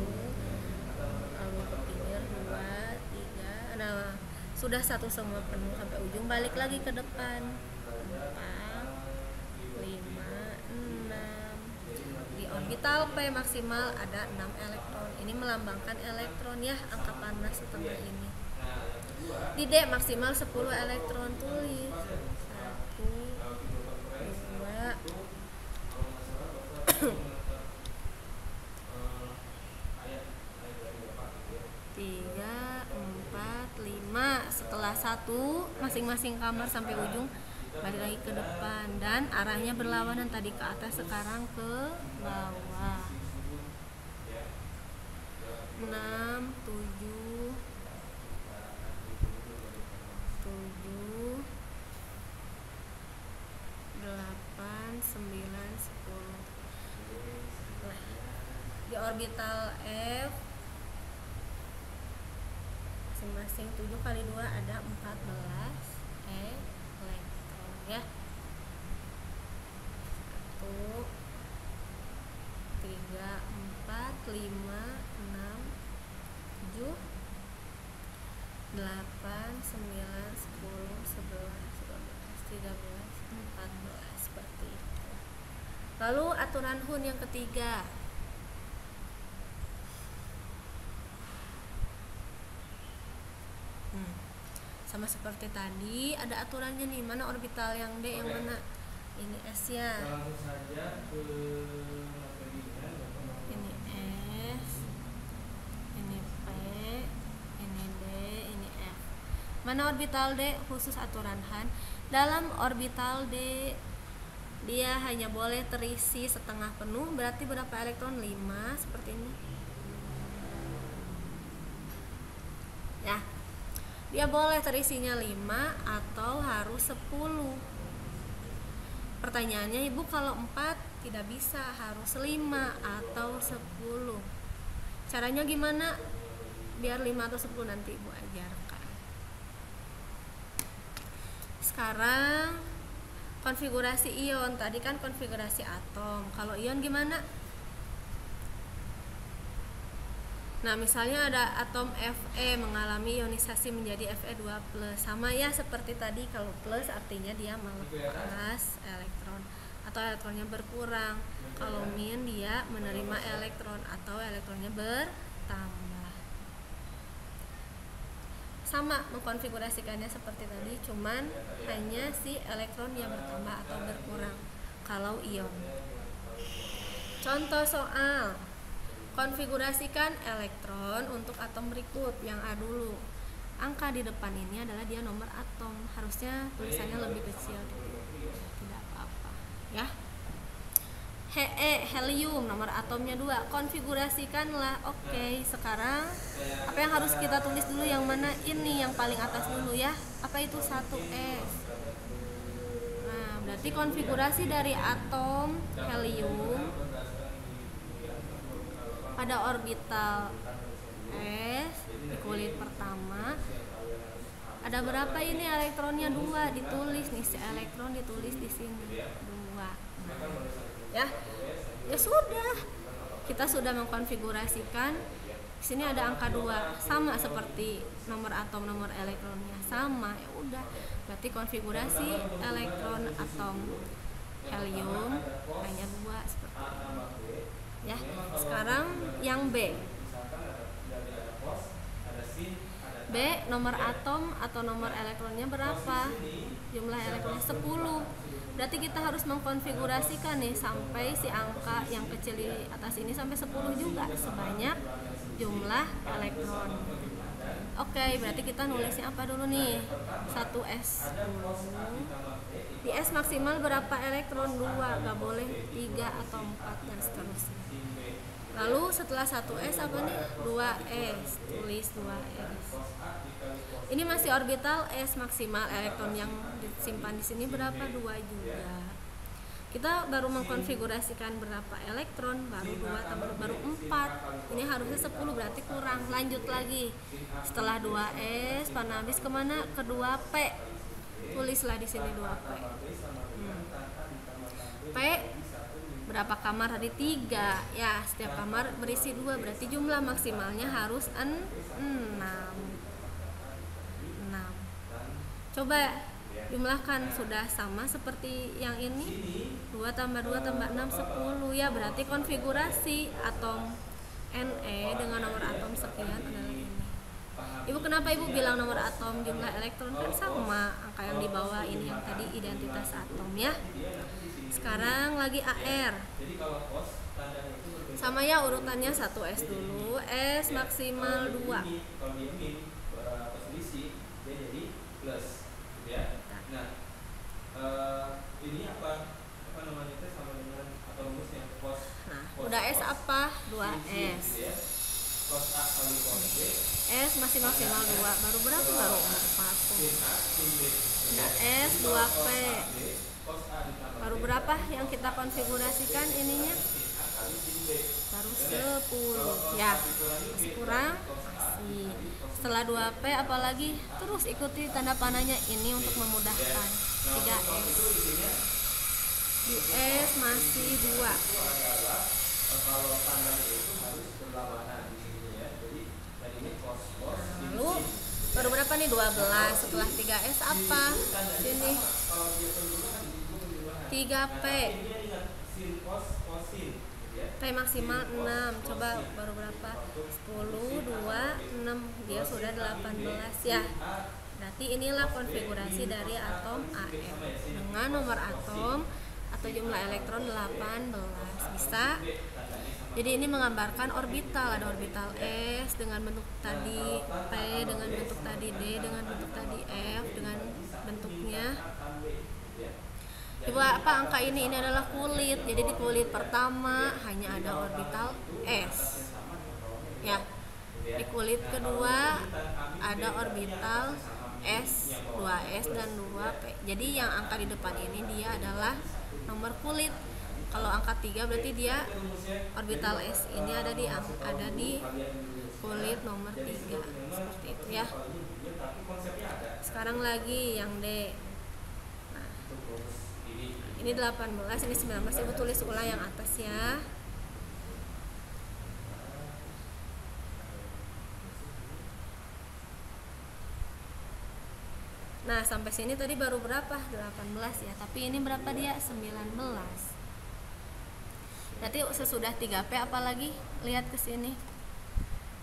lalu ke pinggir 2, 3. Nah, sudah 1 semua penuh sampai ujung, balik lagi ke depan. 4, 5, 6. Di orbital P maksimal ada 6 elektron. Ini melambangkan elektron ya, angka panas setengah ini. Di D maksimal 10 elektron, tulis 1, 2, 3, 4, 5. Setelah 1 masing-masing kamar sampai ujung, balik lagi ke depan dan arahnya berlawanan, tadi ke atas sekarang ke bawah. 6, 7, 7, 8, 9, 10. Nah, di orbital F masing-masing 7 kali 2 ada 14 elektron ya. 1, 3, 4, 5, 6, 7, 8, 9, 10, 11, 12, 13, 14, seperti itu. Lalu aturan Hun yang ketiga. Sama seperti tadi, ada aturannya nih, mana orbital yang D, yang mana ini S ya. Langsung saja ke materinya. Ini S, ini P, ini D, ini F. Mana orbital D? Khusus aturan Han. Dalam orbital D dia hanya boleh terisi setengah penuh, berarti berapa elektron? 5, seperti ini. Ya. Dia boleh terisinya 5 atau harus 10. Pertanyaannya, Ibu, kalau 4 tidak bisa, harus 5 atau 10. Caranya gimana? Biar 5 atau 10 nanti Ibu ajarkan. Sekarang konfigurasi ion. Tadi kan konfigurasi atom. Kalau ion gimana? Nah, misalnya ada atom Fe mengalami ionisasi menjadi Fe2+. Sama ya seperti tadi, kalau plus artinya dia melepas elektron atau elektronnya berkurang. Kalau min dia menerima elektron atau elektronnya bertambah. Sama mengkonfigurasikannya seperti tadi, cuman hanya si elektronnya bertambah atau berkurang kalau ion. Contoh soal. Konfigurasikan elektron untuk atom berikut, yang A dulu. Angka di depan ini adalah dia nomor atom, harusnya tulisannya lebih kecil. Tidak apa-apa, ya. He, helium, nomor atomnya 2. Konfigurasikanlah. Oke, sekarang apa yang harus kita tulis dulu? Yang mana? Ini yang paling atas dulu ya. Apa itu? 1S. Nah, berarti konfigurasi dari atom helium pada orbital S di kulit pertama ada berapa ini elektronnya? 2, ditulis nih, si elektron ditulis di sini 2. Ya sudah. Kita sudah mengkonfigurasikan. Di sini ada angka 2, sama seperti nomor atom, nomor elektronnya sama. Ya udah, berarti konfigurasi elektron atom helium hanya 2 seperti ini. Ya, sekarang yang B. B, nomor atom atau nomor elektronnya berapa? Jumlah elektronnya 10. Berarti kita harus mengkonfigurasikan nih sampai si angka yang kecil di atas ini sampai 10 juga, sebanyak jumlah elektron. Oke, berarti kita nulisnya apa dulu nih? 1S. Di S maksimal berapa elektron? 2, gak boleh 3 atau 4 dan seterusnya. Lalu setelah 1S apa nih? 2S, tulis 2S. Ini masih orbital S maksimal, elektron yang disimpan di sini berapa? 2 juga. Kita baru mengkonfigurasikan berapa elektron, baru 2 tambah baru 4. Ini harusnya 10, berarti kurang. Lanjut lagi. Setelah 2S, Panabis kemana? Ke 2P. Tulislah di sini 2P. P berapa kamar tadi? 3. Ya, setiap kamar berisi 2, berarti jumlah maksimalnya harus 6. Coba jumlahkan, sudah sama seperti yang ini. 2 tambah 2 tambah 6, 10. Ya, berarti konfigurasi atom Ne dengan nomor atom sekian adalah ini. Ibu, kenapa Ibu bilang nomor atom jumlah elektron? Kan sama angka yang di bawah ini yang tadi identitas atom ya. Sekarang lagi AR. Sama ya, urutannya 1S dulu. S maksimal 2. Ini apa namanya itu sama dengan atau rumusnya cos. Nah, udah S apa? 2S. Cos A kali cos B. S masih maksimal 2. Baru berapa? Baru 4. Udah S 2P. Baru berapa yang kita konfigurasikan ininya? Baru 10. Ya, masih kurang. Masih. Setelah 2P apalagi? Terus ikuti tanda panahnya ini untuk memudahkan. 3S. Di S masih 2. Lalu baru berapa nih? 12. Setelah 3S apa? Sini 3P. P maksimal 6. Coba baru berapa? 10, 2, 6. Dia sudah 18 ya. Berarti inilah konfigurasi dari atom AR dengan nomor atom atau jumlah elektron 18. Bisa. Jadi ini menggambarkan orbital. Ada orbital S dengan bentuk tadi, P dengan bentuk tadi, D dengan bentuk tadi, F dengan bentuknya. Ibu, apa angka ini? Ini adalah kulit. Jadi di kulit pertama hanya ada orbital S. Ya. Di kulit kedua ada orbital S, 2S dan 2P. Jadi yang angka di depan ini dia adalah nomor kulit. Kalau angka 3 berarti dia orbital S ini ada di kulit nomor 3. Seperti itu ya. Sekarang lagi yang D. Nah, ini 18, ini 19. Ibu tulis ulang yang atas ya. Nah, sampai sini tadi baru berapa? 18 ya. Tapi ini berapa dia? 19. Berarti sesudah 3P apalagi? Lihat ke sini.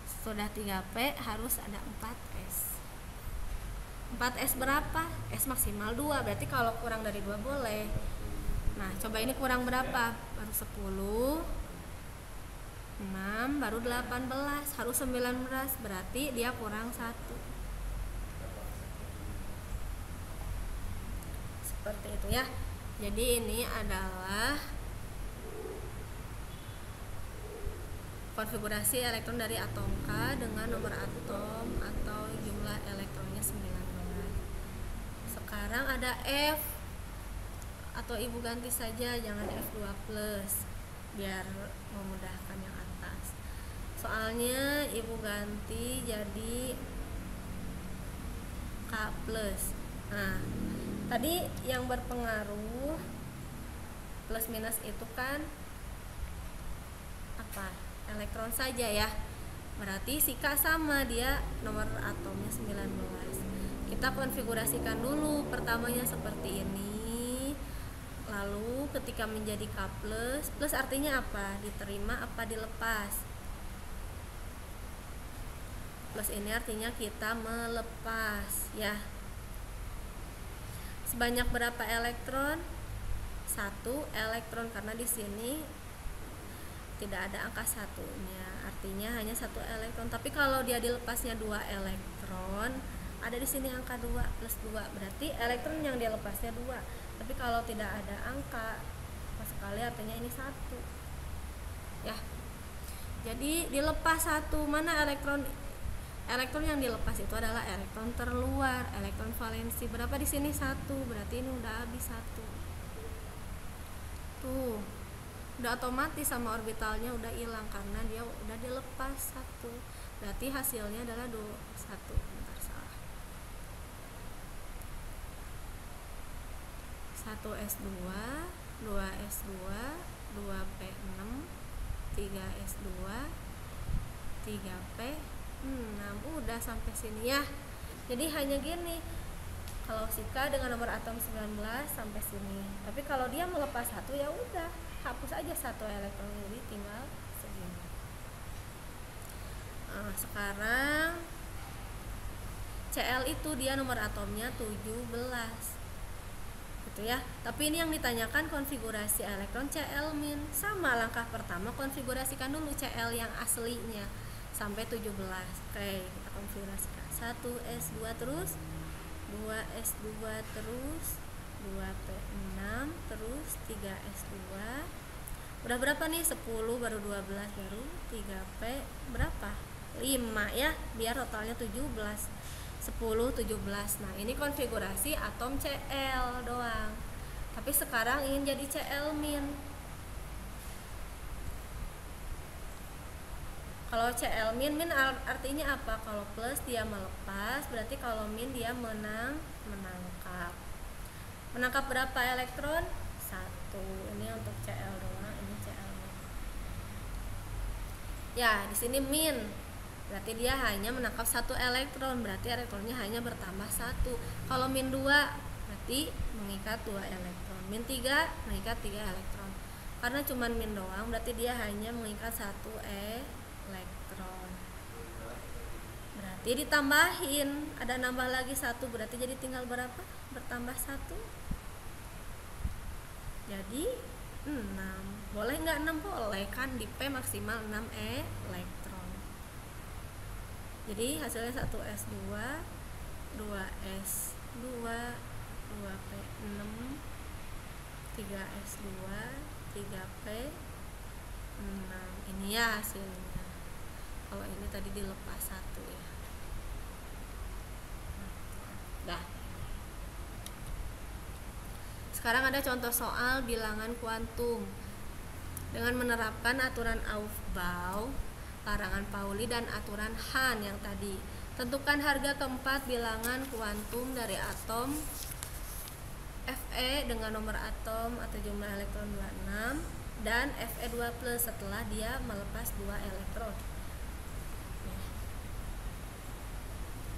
Sesudah 3P harus ada 4S. 4S berapa? S maksimal 2. Berarti kalau kurang dari 2 boleh. Nah, coba ini kurang berapa? Baru 10. 6, baru 18. Harus 19. Berarti dia kurang 1. Seperti itu ya. Jadi ini adalah konfigurasi elektron dari atom K dengan nomor atom atau jumlah elektronnya 19. Sekarang ada F, atau Ibu ganti saja, jangan F2+, biar memudahkan yang atas. Soalnya Ibu ganti jadi K+. Nah, tadi yang berpengaruh plus minus itu kan apa? Elektron saja ya. Berarti si K sama, dia nomor atomnya 19. Kita konfigurasikan dulu. Pertamanya seperti ini. Lalu ketika menjadi K+, plus artinya apa? Diterima apa dilepas? Plus ini artinya kita melepas ya. Sebanyak berapa elektron? 1 elektron, karena di sini tidak ada angka satunya, artinya hanya 1 elektron. Tapi kalau dia dilepasnya 2 elektron, ada di sini angka 2 plus 2, berarti elektron yang dia lepasnya 2. Tapi kalau tidak ada angka sama sekali, artinya ini 1 ya. Jadi dilepas 1, mana elektron yang dilepas itu adalah elektron terluar, elektron valensi. Berapa di sini? 1, berarti ini udah habis 1. Tuh, udah otomatis sama orbitalnya udah hilang karena dia udah dilepas 1. Berarti hasilnya adalah 1. Bentar, salah. 1s2, 2s2, 2p6, 3s2, 3p6. Udah sampai sini ya. Jadi hanya gini. Kalau si K dengan nomor atom 19 sampai sini. Tapi kalau dia melepas 1, ya udah, hapus aja 1 elektron, jadi tinggal segini. Sekarang Cl itu dia nomor atomnya 17. Gitu ya. Tapi ini yang ditanyakan konfigurasi elektron Cl-. Sama langkah pertama, konfigurasikan dulu Cl yang aslinya sampai 17. Oke, kita konfigurasikan. 1s2 terus 2s2 terus 2p6 terus 3s2. Udah berapa nih? 10 baru 12 baru 3p berapa? 5 ya, biar totalnya 17. 10 17. Nah, ini konfigurasi atom Cl doang. Tapi sekarang ingin jadi Cl-. Kalau Cl-, min artinya apa? Kalau plus dia melepas, berarti kalau min dia menangkap. Menangkap berapa elektron? 1. Ini untuk Cl doang, ini Cl-. Ya, di sini min. Berarti dia hanya menangkap 1 elektron, berarti elektronnya hanya bertambah 1. Kalau min 2, berarti mengikat 2 elektron. Min 3 mengikat 3 elektron. Karena cuma min doang, berarti dia hanya mengikat 1 elektron. Berarti ditambahin, ada nambah lagi 1, berarti jadi tinggal berapa? Bertambah 1. Jadi 6. Boleh nggak 6? Boleh, kan di P maksimal 6 elektron. Jadi hasilnya 1s2, 2s2, 2p6, 3s2, 3p6. Ini ya hasilnya. Kalau ini tadi dilepas 1 ya. Dah. Sekarang ada contoh soal bilangan kuantum. Dengan menerapkan aturan Aufbau, larangan Pauli, dan aturan Hahn yang tadi, tentukan harga keempat bilangan kuantum dari atom Fe dengan nomor atom atau jumlah elektron 26 dan Fe2+ setelah dia melepas 2 elektron.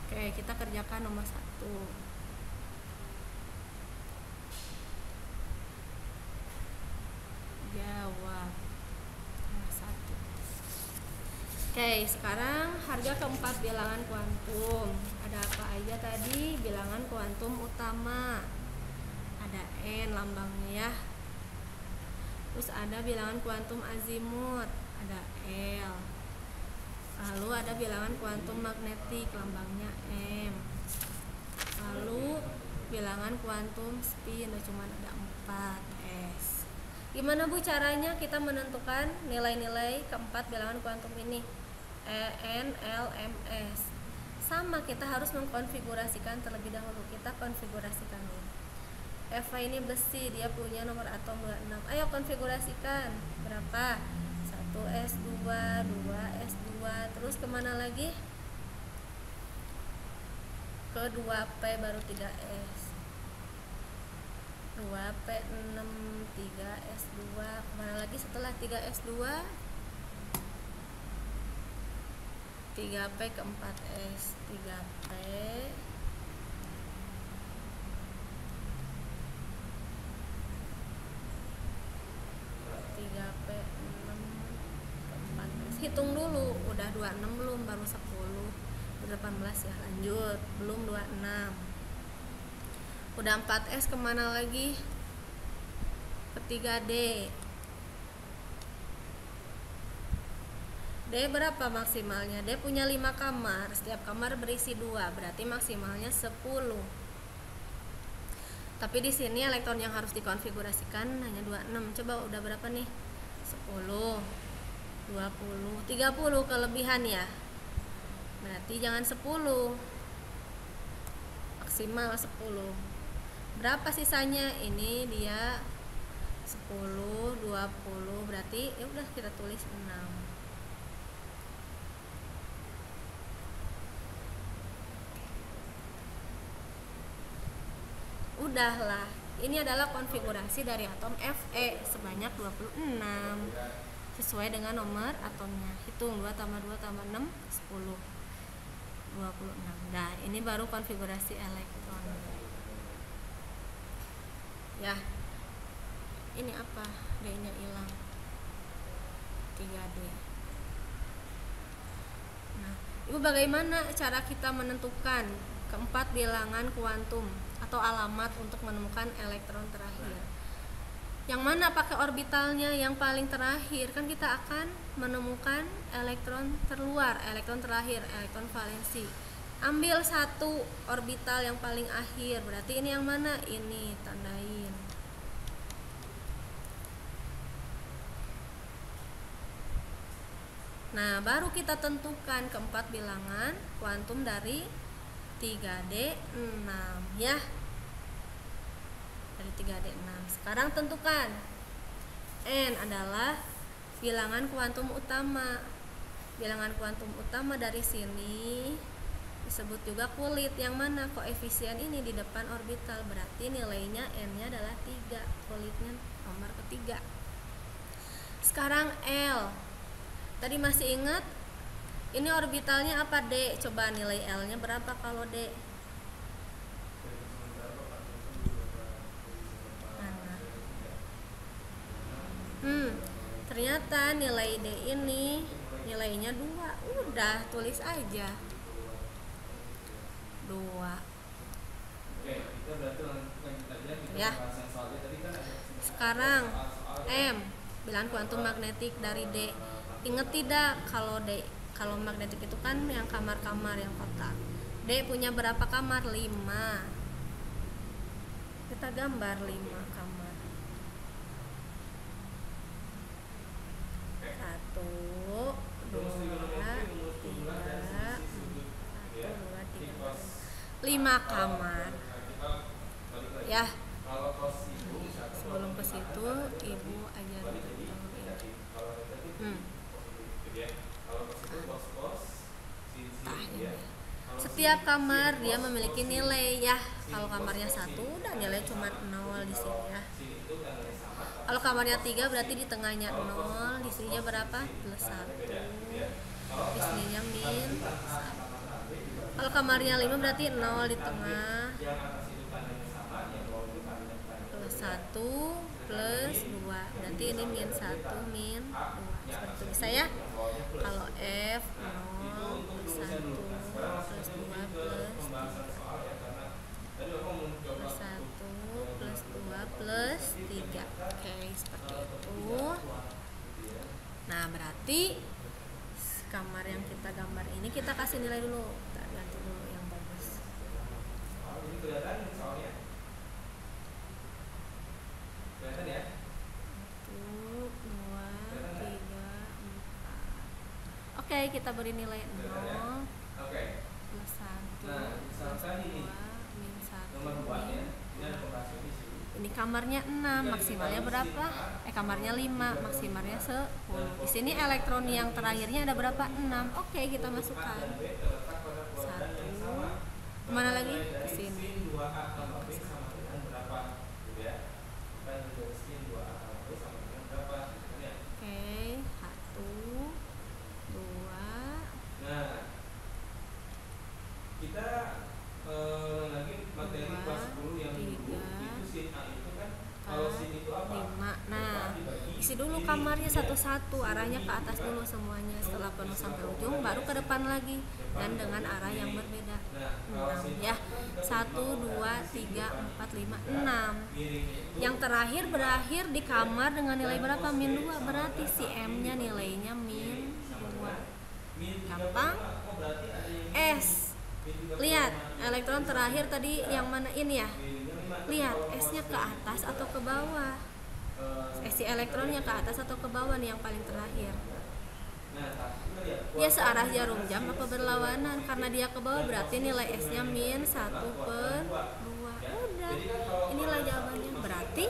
Oke, kita kerjakan nomor 1. Jawab nomor 1. Oke, sekarang harga keempat bilangan kuantum. Ada apa aja tadi? Bilangan kuantum utama. Ada N lambangnya ya. Terus ada bilangan kuantum azimut, ada L. Lalu ada bilangan kuantum magnetik, lambangnya M. Lalu bilangan kuantum spin, cuma ada 4, S. Gimana Bu caranya kita menentukan nilai-nilai keempat bilangan kuantum ini? En, L, M, S. Sama, kita harus mengkonfigurasikan terlebih dahulu. Kita konfigurasikan dulu. Eva ini besi, dia punya nomor atom 26. Ayo konfigurasikan. Berapa? 1s2, 2s2, terus kemana lagi? Ke 2p baru 3s, 2p6, 3s2, kemana lagi setelah 3s2? 3P ke 4S. 3P 3P 6 ke 4S. Hitung dulu, udah 26 belum? Baru 10. 18 ya, lanjut. Belum 26. Udah 4S, kemana lagi? Ke 3D. D berapa maksimalnya? D punya 5 kamar, setiap kamar berisi 2, berarti maksimalnya 10. Tapi di sini elektron yang harus dikonfigurasikan hanya 26. Coba udah berapa nih? 10, 20, 30 kelebihan ya. Berarti jangan 10. Maksimal 10. Berapa sisanya? Ini dia 10, 20, berarti ya udah kita tulis 6. Udahlah, ini adalah konfigurasi dari atom Fe sebanyak 26 sesuai dengan nomor atomnya. Hitung 2 tambah 2 tambah 6, 10, 26. Nah, ini baru konfigurasi elektron. Ya, ini apa? D-nya hilang. 3D. Nah, Ibu, bagaimana cara kita menentukan keempat bilangan kuantum atau alamat untuk menemukan elektron terakhir? Yang mana pakai orbitalnya yang paling terakhir? Kan kita akan menemukan elektron terluar, elektron terakhir, elektron valensi. Ambil satu orbital yang paling akhir, berarti ini yang mana? Ini, tandain. Nah, baru kita tentukan keempat bilangan kuantum dari 3D 6 ya. Dari 3D 6. Sekarang tentukan N adalah bilangan kuantum utama. Bilangan kuantum utama dari sini disebut juga kulit. Yang mana koefisien ini di depan orbital, berarti nilainya N-nya adalah 3. Kulitnya nomor ketiga. Sekarang L. Tadi masih ingat? Ini orbitalnya apa? D. Coba nilai L-nya berapa kalau D? Ternyata nilai D ini nilainya 2. Udah, tulis aja 2. Ya. Sekarang M, bilangan kuantum magnetik dari D. Ingat tidak kalau D, kalau magnetik itu kan yang kamar-kamar yang kotak. D punya berapa kamar? 5. Kita gambar 5 kamar. 1, 2, 3, 5 kamar. Ya. Sebelum ke situ, Ibu ajarin tentang ini. Setiap kamar dia memiliki nilai ya. Kalau kamarnya 1 udah nilai cuma 0 di sini ya. Kalau kamarnya 3 berarti di tengahnya 0, di sininya berapa? Plus 1. Di sininya min 1. Kalau kamarnya 5 berarti 0 di tengah. Plus 1 plus 2. Berarti ini min 1 min 2. Seperti itu bisa ya. Kalau F 0 plus 1 plus 2 plus 1 plus 2 plus 3. Oke, seperti itu. Nah, berarti kamar yang kita gambar ini kita kasih nilai dulu. Kita ganti dulu yang bagus. Ini kelihatan soalnya. Kelihatan ya? 1, 2, 3, 4. Oke, kita beri nilai 0. Oke. Plus 1. Nah, misalkan ini min 1. nomor 2 ya. Ini ada pembahasan di sini. Ini kamarnya 6, maksimalnya berapa? Kamarnya 5, maksimalnya 10. Di sini elektron yang terakhirnya ada berapa? 6. Oke, kita masukkan. 1. Kemana lagi? Ke sini. Oke, 1, 2, isi dulu kamarnya satu-satu, arahnya ke atas dulu semuanya. Setelah penuh sampai ujung baru ke depan lagi dan dengan arah yang berbeda. 6 ya. 1 2 3 4 5 6. Yang terakhir berakhir di kamar dengan nilai berapa? -2. Berarti si M-nya nilainya -2. Gampang? S. Lihat, elektron terakhir tadi yang mana ini ya? Lihat, S-nya ke atas atau ke bawah? Si elektronnya ke atas atau ke bawah nih yang paling terakhir? Dia searah jarum jam apa berlawanan? Karena dia ke bawah berarti nilai S-nya -1/2. Udah, inilah jawabannya. Berarti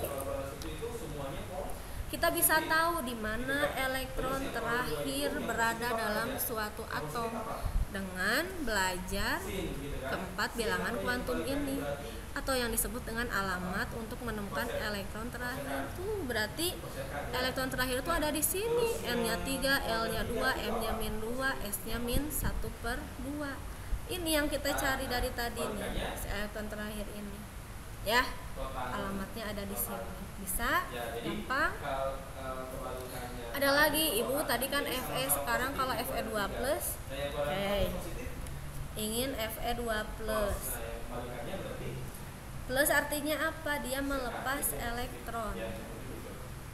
kita bisa tahu di mana elektron terakhir berada dalam suatu atom dengan belajar keempat bilangan kuantum ini, atau yang disebut dengan alamat untuk menemukan elektron terakhir. Tuh berarti elektron terakhir itu ada di sini. N-nya 3, L-nya 2, M-nya -2, S-nya -1/2. Ini yang kita cari dari tadi nih, si elektron terakhir ini. Ya, alamatnya ada di sini. Bisa? Gampang? Ada lagi, Ibu tadi kan Fe, sekarang kalau Fe2+, ingin Fe2+. Plus artinya apa? Dia melepas elektron.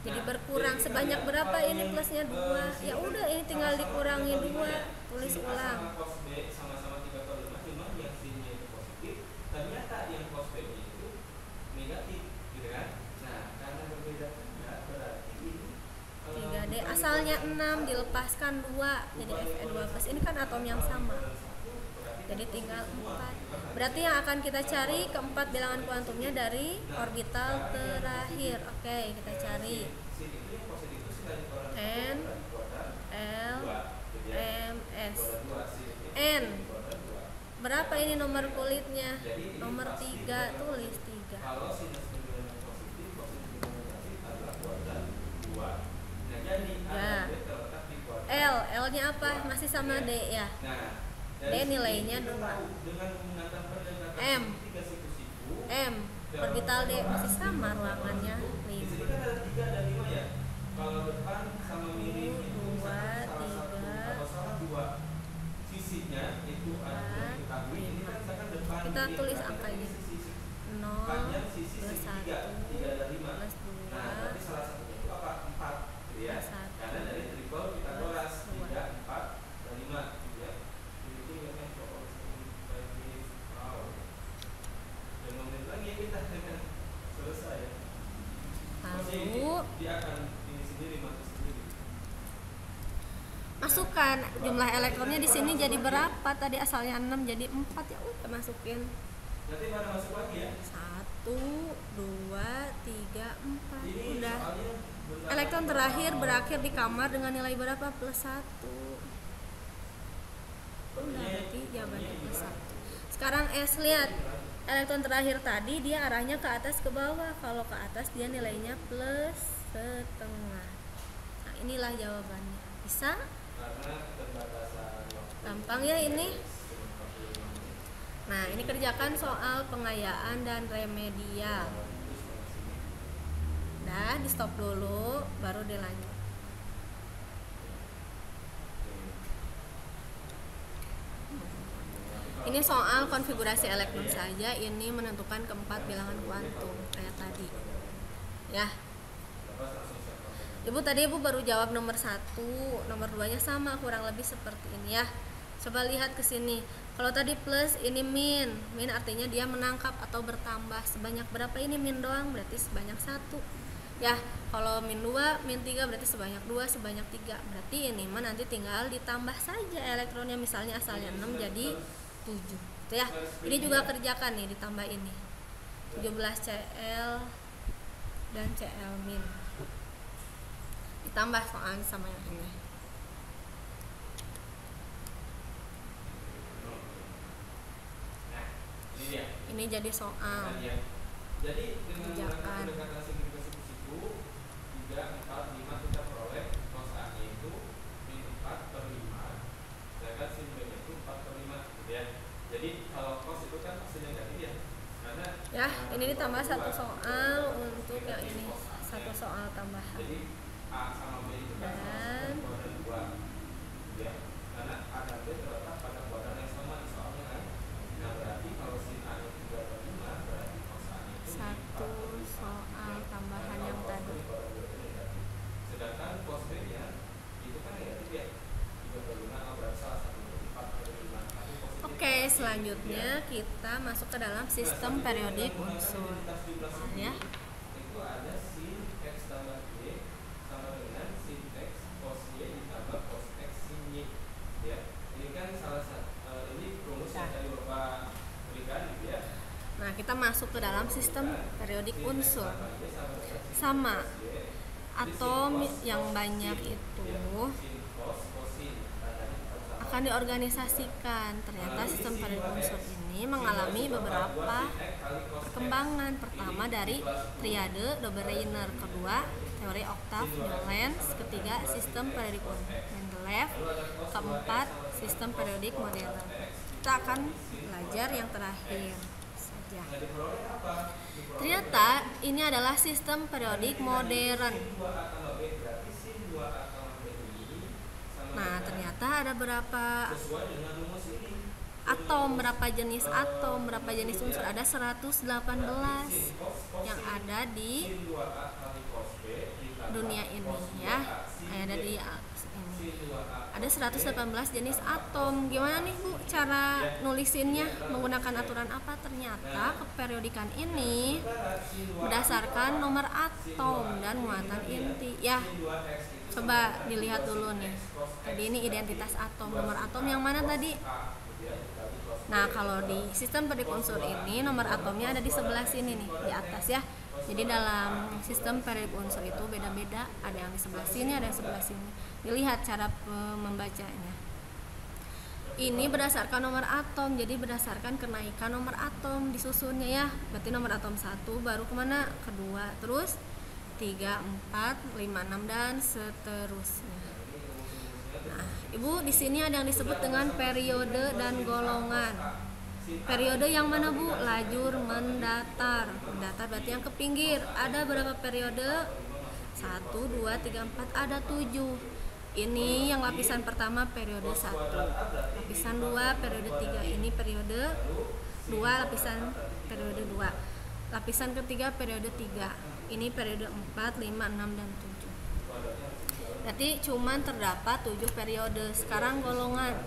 Jadi berkurang sebanyak berapa ini plusnya 2. Ya udah, ini tinggal dikurangi 2. Tulis ulang. Ternyata yang positif itu negatif, gitu kan? Nah, karena berbeda berarti ini 3D asalnya 6 dilepaskan 2 jadi Fe2+. Ini kan atom yang sama. Jadi tinggal 4. Berarti yang akan kita cari keempat bilangan kuantumnya dari orbital terakhir. Oke, kita cari N, L, M, S. N berapa ini nomor kulitnya? Nomor 3, tulis 3. kalau sinus bergelombang positif, kosinus bergelombang negatif adalah kuadrat 2. Nah, jadi Ya. terletak di kuadrat. L-nya apa? Masih sama D ya? Nah, D nilainya 2. dengan menggunakan pendekatan M. tiga siku-siku, M, orbital D masih sama ruangannya di 5. sini kan ada 3 dan 5 ya. Kalau depan sama miring itu 2, misalkan salah satu 3, atau salah 2 sisinya itu ada yang diketahui. Ini kan misalkan depan Kita miring, tulis berarti angkanya. sisi 0 panjang sisi plus 1 3 dan 5. plus 2 Nah, berarti salah satunya itu apa? 4 gitu ya. plus 1 Karena dari triple Pythagoras plus 2. 3, 4, dan 5 gitu ya. Itu yang soal teknis. Wow. Dan ngomongin lagi ya kita selesai ya. Lalu Dia akan ini sendiri, mati sendiri. masukkan jumlah elektronnya di sini jadi berapa? Tadi asalnya 6 jadi 4, ya udah masukin. Nanti mana masuk lagi ya? 1 2 3 4. Ini Udah. soalnya bentar Elektron lagi terakhir bakal- berakhir di kamar dengan nilai berapa? +1. Udah, Berarti berarti jawabannya ini +1. gimana? Sekarang S, lihat. Elektron terakhir tadi dia arahnya ke atas ke bawah. Kalau ke atas dia nilainya +1/2. Nah, inilah jawabannya. Bisa? Karena keterbatasan waktu. Gampang ya ini? Nah, ini kerjakan soal pengayaan dan remedial. Dah, di stop dulu, baru dilanjut. Ini soal konfigurasi elektron saja, ini menentukan keempat bilangan kuantum kayak tadi. Ya. Ibu tadi Ibu baru jawab nomor 1, nomor 2-nya sama kurang lebih seperti ini ya. Coba lihat ke sini. Kalau tadi plus, ini min. Min artinya dia menangkap atau bertambah. Sebanyak berapa ini min doang? Berarti sebanyak 1. Ya, kalau min 2, min 3 berarti sebanyak 2, sebanyak 3. Berarti ini mah nanti tinggal ditambah saja elektronnya, misalnya asalnya 6 jadi 7. Tuh ya. Ini juga kerjakan nih, ditambah ini. 17 Cl dan Cl min. Ditambah soalnya sama yang ini. Nah, ini dia. Ini jadi soal. Nah, dia. Jadi dengan Kerjakan. menggunakan pendekatan simplifikasi siku 3, 4, 5 kita peroleh cos A-nya itu min 4/5, sedangkan sin B-nya itu 4/5 gitu ya. Jadi kalau cos itu kan pasti negatif ya. Karena Ya, ini ditambah satu soal untuk yang ini. Satu soal tambahan. Jadi A sama B itu kan sama kuadran 2 ya, karena A dan B terletak pada kuadran yang sama di soalnya kan. Nah berarti kalau sin A nya 3/5 berarti cos A nya itu satu soal tambahan yang tadi. Sedangkan cos B nya itu kan negatif ya, 3/5 berarti salah satu 4/5. Oke, selanjutnya kita masuk ke dalam sistem periodik unsur ya. Itu ada sin X tambah Y sama dengan sin X cos Y ditambah cos X sin Y ya. Ini kan salah satu ini rumus yang tadi Bapak berikan gitu ya. Nah, kita masuk ke dalam sistem periodik unsur. Sama atom yang banyak itu akan diorganisasikan. Ternyata sistem periodik unsur ini mengalami beberapa perkembangan. Pertama dari triade Dobereiner, kedua teori oktav Newlands, ketiga sistem periodik Mendeleev, keempat sistem periodik modern. Kita akan belajar yang terakhir saja. Ternyata ini adalah sistem periodik modern. Nah, ternyata ada berapa atom, berapa jenis atom, berapa jenis unsur? Ada 118 yang ada di dunia ini ya. Ada di ini. Ada 118 jenis atom. Gimana nih Bu cara nulisinnya? Menggunakan aturan apa? Ternyata keperiodikan ini berdasarkan nomor atom dan muatan inti ya. Coba dilihat dulu nih. Tadi ini identitas atom, nomor atom yang mana tadi? Nah, kalau di sistem periodik unsur ini nomor atomnya ada di sebelah sini nih, di atas ya. Jadi dalam sistem periodik unsur itu beda-beda, ada yang di sebelah sini, ada yang sebelah sini. Dilihat cara membacanya. Ini berdasarkan nomor atom, jadi berdasarkan kenaikan nomor atom disusunnya ya. Berarti nomor atom 1 baru kemana? Kedua, terus 3, 4, 5, 6 dan seterusnya. Nah, Ibu di sini ada yang disebut dengan periode dan golongan. Periode yang mana Bu? Lajur mendatar. Mendatar berarti yang ke pinggir. Ada berapa periode? 1, 2, 3, 4, ada 7. Ini yang lapisan pertama periode 1. Lapisan 2 periode 3. Ini periode 2, lapisan periode 2. Lapisan ketiga periode 3. Ini periode 4, 5, 6 dan 7. Berarti cuman terdapat 7 periode. Sekarang golongan.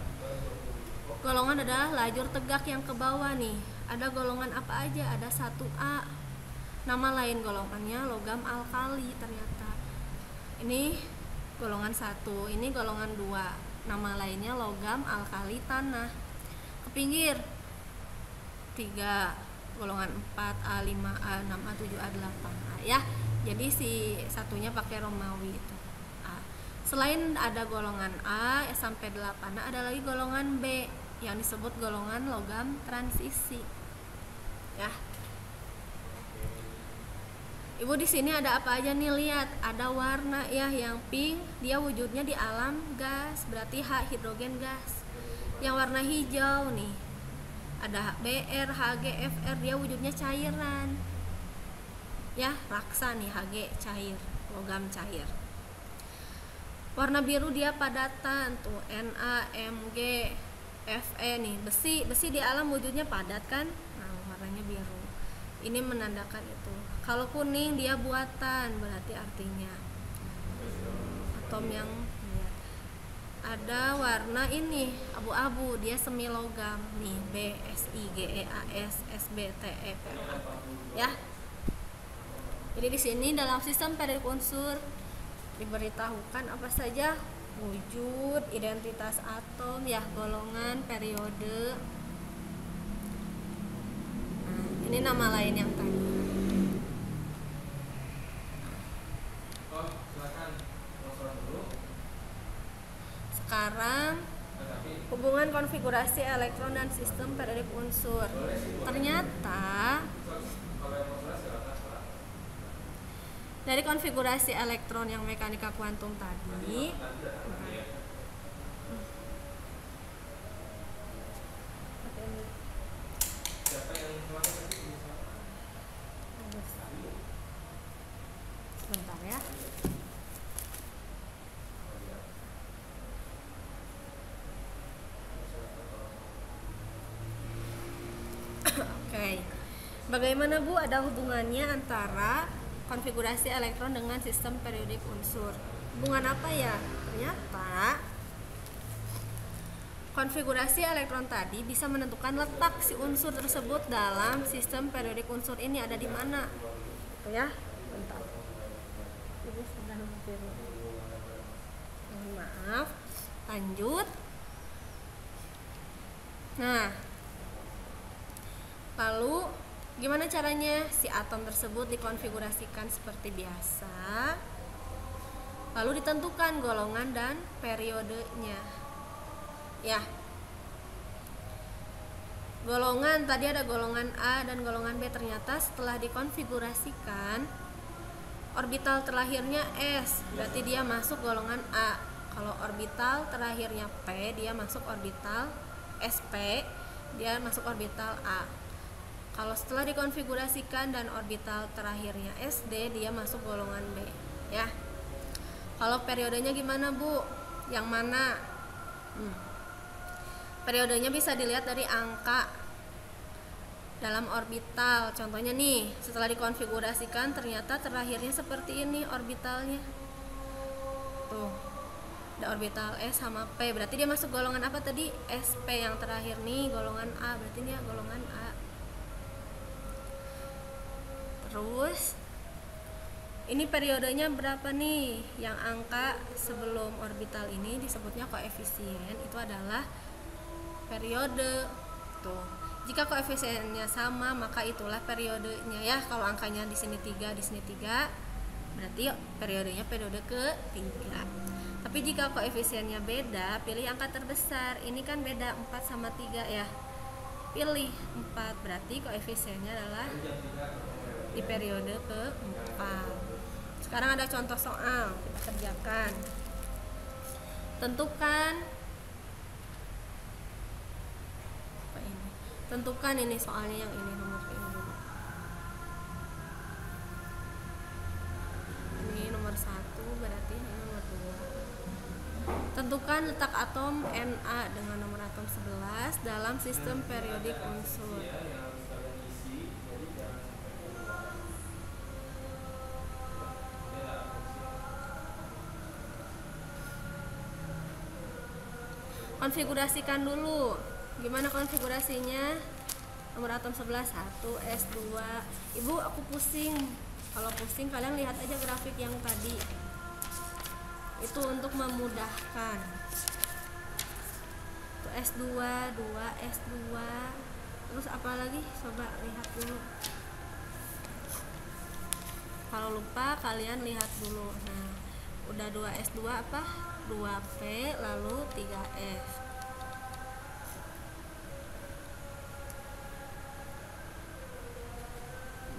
Golongan adalah lajur tegak yang ke bawah nih. Ada golongan apa aja? Ada 1A. Nama lain golongannya logam alkali ternyata. Ini golongan 1, ini golongan 2. Nama lainnya logam alkali tanah. Ke pinggir 3, golongan 4A, 5A, 6A, 7A, 8A ya. Jadi si satunya pakai Romawi itu A. Selain ada golongan A sampai 8A, ada lagi golongan B yang disebut golongan logam transisi. Ya. Ibu di sini ada apa aja nih, lihat. Ada warna ya, yang pink dia wujudnya di alam gas, berarti H hidrogen gas. Yang warna hijau nih ada Br, Hg, Fr, dia wujudnya cairan. Ya, raksa nih Hg cair, logam cair. Warna biru dia padatan tuh, Na, Mg, Fe nih, besi di alam wujudnya padat kan? Nah, warnanya biru. Ini menandakan itu. Kalau kuning dia buatan, berarti artinya atom yang ya. Ada warna ini abu-abu, dia semi logam nih, B, Si, Geas, Sb, Te, Pa. Ya. Jadi di sini dalam sistem periodik unsur diberitahukan apa saja wujud, identitas atom, ya, golongan, periode. Nah, ini nama lain yang tadi. Sekarang hubungan konfigurasi elektron dan sistem periodik unsur. Ternyata dari konfigurasi elektron yang mekanika kuantum tadi, sebentar ya. Bagaimana Bu ada hubungannya antara konfigurasi elektron dengan sistem periodik unsur? Hubungan apa ya? Ternyata konfigurasi elektron tadi bisa menentukan letak si unsur tersebut dalam sistem periodik unsur ini ada di mana. Tuh ya, bentar. Ibu sudah hampir. Mohon maaf. Lanjut. Nah, lalu gimana caranya si atom tersebut dikonfigurasikan seperti biasa? Lalu ditentukan golongan dan periodenya. Ya. Golongan tadi ada golongan A dan golongan B, ternyata setelah dikonfigurasikan orbital terakhirnya S, berarti dia masuk golongan A. Kalau orbital terakhirnya P, dia masuk orbital SP, dia masuk orbital A. Kalau setelah dikonfigurasikan dan orbital terakhirnya SD, dia masuk golongan B, ya. Kalau periodenya gimana, Bu? Yang mana? Periodenya bisa dilihat dari angka dalam orbital. Contohnya nih, setelah dikonfigurasikan ternyata terakhirnya seperti ini orbitalnya. Tuh, ada orbital S sama P, berarti dia masuk golongan apa tadi? SP yang terakhir nih, golongan A, berarti dia golongan A. Terus ini periodenya berapa nih? Yang angka sebelum orbital ini disebutnya koefisien, itu adalah periode. Tuh, jika koefisiennya sama maka itulah periodenya ya. Kalau angkanya di sini 3, di sini 3, berarti periodenya periode ke-3. Tapi jika koefisiennya beda, pilih angka terbesar. Ini kan beda 4 sama 3 ya. Pilih 4, berarti koefisiennya adalah di periode ke-4. Sekarang ada contoh soal, kita kerjakan. Tentukan apa ini? Tentukan ini soalnya yang ini nomor ini dulu. Ini nomor 1, berarti ini nomor 2. Tentukan letak atom Na dengan nomor atom 11 dalam sistem periodik unsur. Konfigurasikan dulu. Gimana konfigurasinya? Nomor atom 11, 1, S2. Ibu, aku pusing. Kalau pusing kalian lihat aja grafik yang tadi. Itu untuk memudahkan. Itu S2, 2, S2. Terus apa lagi? Coba lihat dulu. Kalau lupa kalian lihat dulu. Nah, udah 2S2 apa? 2P lalu 3F.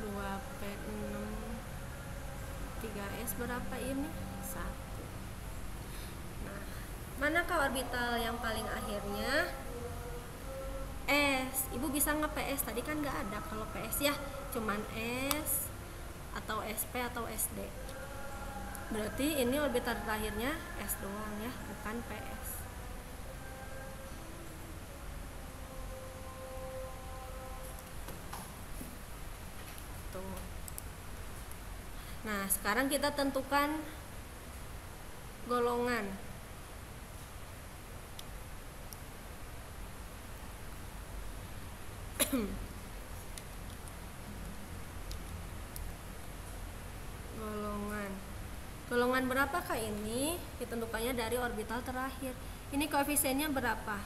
2P 6, 3S berapa ini? 1. Nah, manakah orbital yang paling akhirnya? S. Ibu bisa nge-PS, tadi kan nggak ada. Kalau PS ya cuman S atau SP atau SD. Berarti ini orbital terakhirnya S doang ya, bukan PS. Tuh. Nah, sekarang kita tentukan golongan. Golongan berapakah ini? Ditentukannya dari orbital terakhir. Ini koefisiennya berapa?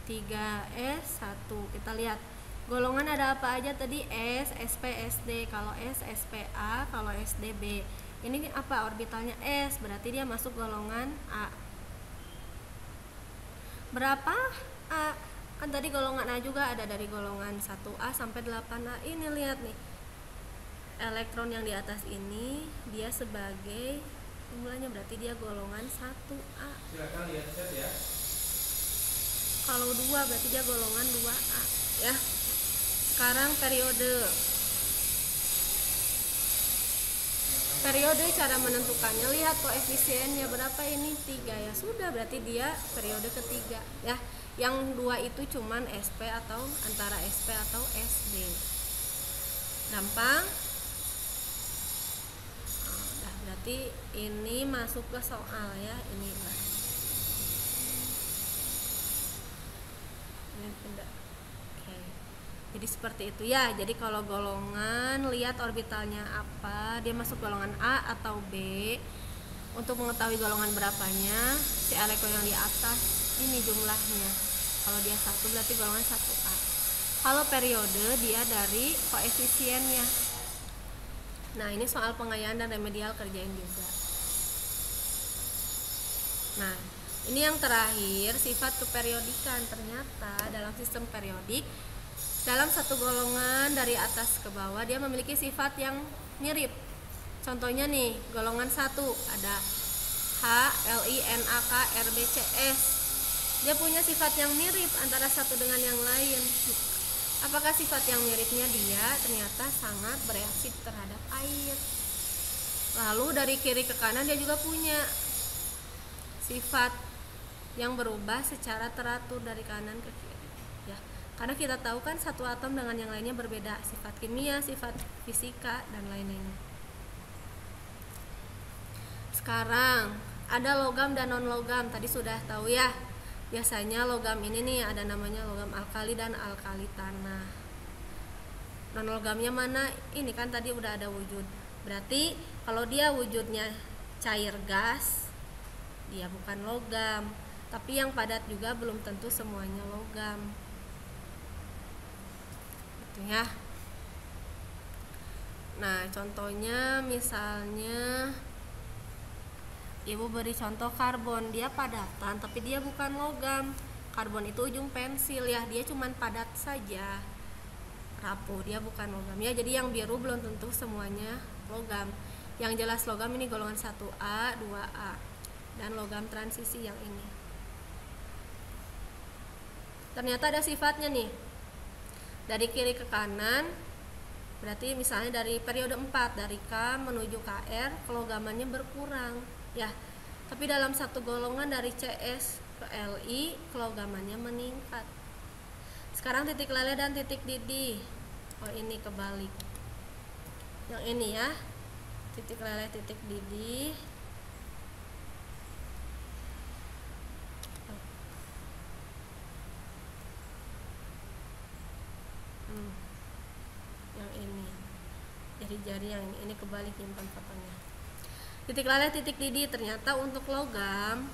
3S 1. Kita lihat. Golongan ada apa aja tadi? S, SP, SD. Kalau S, SPA, kalau SD B. Ini apa? Orbitalnya S, berarti dia masuk golongan A. Berapa? A. Kan tadi golongan A juga ada dari golongan 1A sampai 8A. Ini lihat nih. Elektron yang di atas ini dia sebagai jumlahnya, berarti dia golongan 1A. Silakan lihat chat ya. Kalau 2 berarti dia golongan 2A ya. Sekarang periode. Periode cara menentukannya, lihat koefisiennya berapa ini? 3 ya. Sudah, berarti dia periode ketiga ya. Yang 2 itu cuman SP atau antara SP atau SD. Gampang? Nah, berarti ini masuk ke soal ya, ini enggak. Ini tidak. Oke. Jadi seperti itu ya. Jadi kalau golongan, lihat orbitalnya apa, dia masuk golongan A atau B. Untuk mengetahui golongan berapanya, si elektron yang di atas ini jumlahnya. Kalau dia 1 berarti golongan 1A. Kalau periode dia dari koefisiennya. Nah, ini soal pengayaan dan remedial, kerjain juga. Nah, ini yang terakhir, sifat keperiodikan. Ternyata dalam sistem periodik, dalam satu golongan dari atas ke bawah dia memiliki sifat yang mirip. Contohnya nih, golongan 1 ada H, Li, Na, K, Rb, Cs. Dia punya sifat yang mirip antara satu dengan yang lain. Apakah sifat yang miripnya dia ternyata sangat bereaksi terhadap air. Lalu dari kiri ke kanan dia juga punya sifat yang berubah secara teratur dari kanan ke kiri. Ya, karena kita tahu kan satu atom dengan yang lainnya berbeda, sifat kimia, sifat fisika, dan lain-lainnya. Sekarang ada logam dan non logam. Tadi sudah tahu ya. Biasanya logam ini nih ada namanya logam alkali dan alkali tanah. Non logamnya mana? Ini kan tadi udah ada wujud. Berarti kalau dia wujudnya cair gas, dia bukan logam. Tapi yang padat juga belum tentu semuanya logam. Gitu ya. Nah, contohnya misalnya Ibu beri contoh karbon, dia padatan tapi dia bukan logam. Karbon itu ujung pensil ya, dia cuman padat saja, rapuh, dia bukan logam ya. Jadi yang biru belum tentu semuanya logam. Yang jelas logam ini golongan 1A, 2A, dan logam transisi yang ini. Ternyata ada sifatnya nih. Dari kiri ke kanan, berarti misalnya dari periode 4, dari K menuju KR, kelogamannya berkurang. Ya, tapi dalam satu golongan dari CS ke Li, kelogamannya meningkat. Sekarang titik leleh dan titik didih. Oh, ini kebalik. Yang ini ya, titik leleh, titik didih. Yang ini, jari-jari yang ini kebalik, nyimpan fotonya. Titik leleh, titik didih, ternyata untuk logam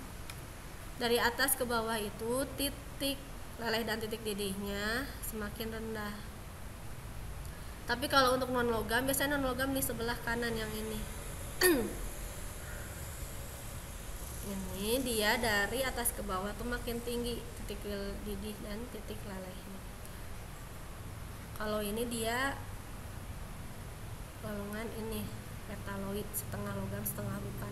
dari atas ke bawah itu titik leleh dan titik didihnya semakin rendah. Tapi kalau untuk non logam, biasanya non logam di sebelah kanan yang ini. Ini dia dari atas ke bawah tuh makin tinggi titik didih dan titik lelehnya. Kalau ini dia golongan ini petaloid, setengah logam setengah bukan.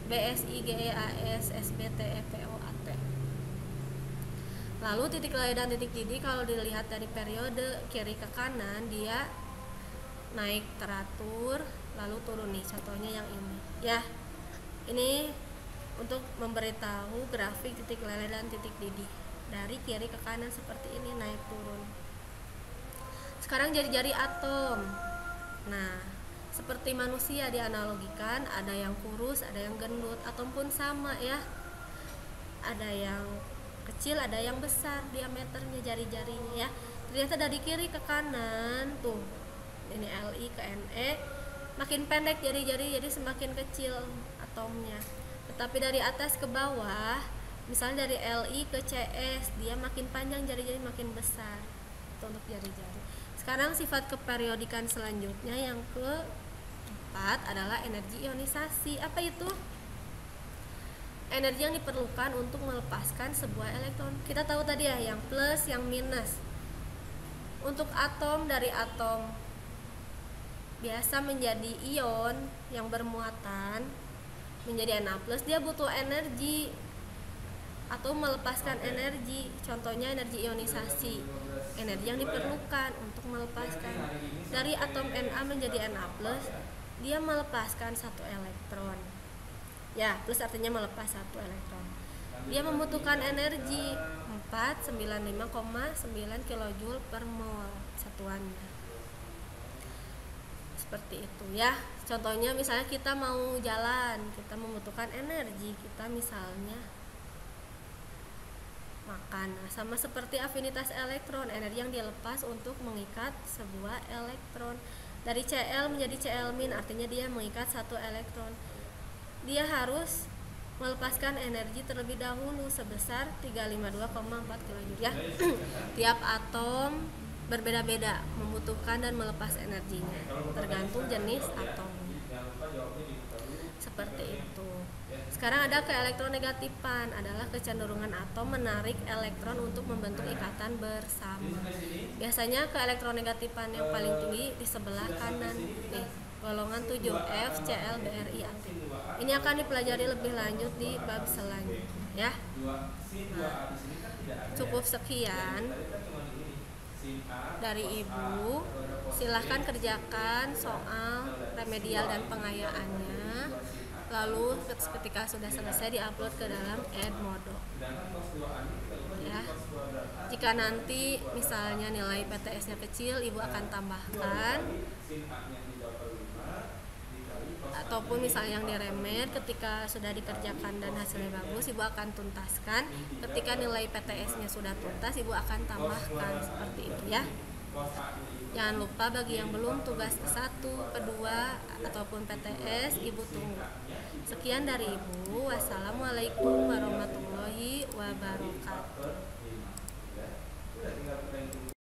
BSI, GEAS, SBT, EPO, AT. Lalu titik leleh dan titik didih kalau dilihat dari periode kiri ke kanan dia naik teratur lalu turun nih, contohnya yang ini ya. Ini untuk memberitahu grafik titik leleh dan titik didih dari kiri ke kanan seperti ini, naik turun. Sekarang jari-jari atom. Nah, seperti manusia dianalogikan, ada yang kurus, ada yang gendut. Atom pun sama ya, ada yang kecil, ada yang besar diameternya, jari-jarinya ya. Ternyata dari kiri ke kanan tuh, ini Li ke Ne, makin pendek jari-jari, jadi semakin kecil atomnya. Tetapi dari atas ke bawah, misalnya dari Li ke CS, dia makin panjang jari-jari, makin besar. Itu untuk jari-jari. Sekarang sifat keperiodikan selanjutnya yang keempat adalah energi ionisasi. Apa itu? Energi yang diperlukan untuk melepaskan sebuah elektron. Kita tahu tadi ya, yang plus, yang minus. Untuk atom, dari atom biasa menjadi ion yang bermuatan menjadi Na+, dia butuh energi atau melepaskan energi. Contohnya energi ionisasi, energi yang diperlukan untuk melepaskan. Dari atom Na menjadi Na+, dia melepaskan satu elektron. Ya, plus artinya melepas satu elektron. Dia membutuhkan energi 495,9 kJ per mol satuannya. Seperti itu ya. Contohnya misalnya kita mau jalan, kita membutuhkan energi, kita misalnya makan. Nah, sama seperti afinitas elektron, energi yang dilepas untuk mengikat sebuah elektron. Dari Cl menjadi Cl-, artinya dia mengikat satu elektron. Dia harus melepaskan energi terlebih dahulu sebesar 352,4 kJ ya. Tiap atom berbeda-beda membutuhkan dan melepas energinya, tergantung jenis atom. Seperti itu. Sekarang ada keelektronegatifan, adalah kecenderungan atom menarik elektron untuk membentuk ikatan bersama. Biasanya keelektronegatifan yang paling tinggi di sebelah kanan, golongan 7F Cl Bri aktif. Ini akan dipelajari lebih lanjut di bab selanjutnya ya. Nah, cukup sekian dari Ibu. Silahkan kerjakan soal remedial dan pengayaannya. Lalu ketika sudah selesai diupload ke dalam Edmodo ya. Jika nanti misalnya nilai PTS-nya kecil, Ibu akan tambahkan, ataupun misalnya yang diremed ketika sudah dikerjakan dan hasilnya bagus, Ibu akan tuntaskan. Ketika nilai PTS-nya sudah tuntas, Ibu akan tambahkan, seperti itu ya. Jangan lupa bagi yang belum tugas ke-1, ke-2 ataupun PTS, Ibu tunggu. Sekian dari Ibu. Wassalamualaikum warahmatullahi wabarakatuh.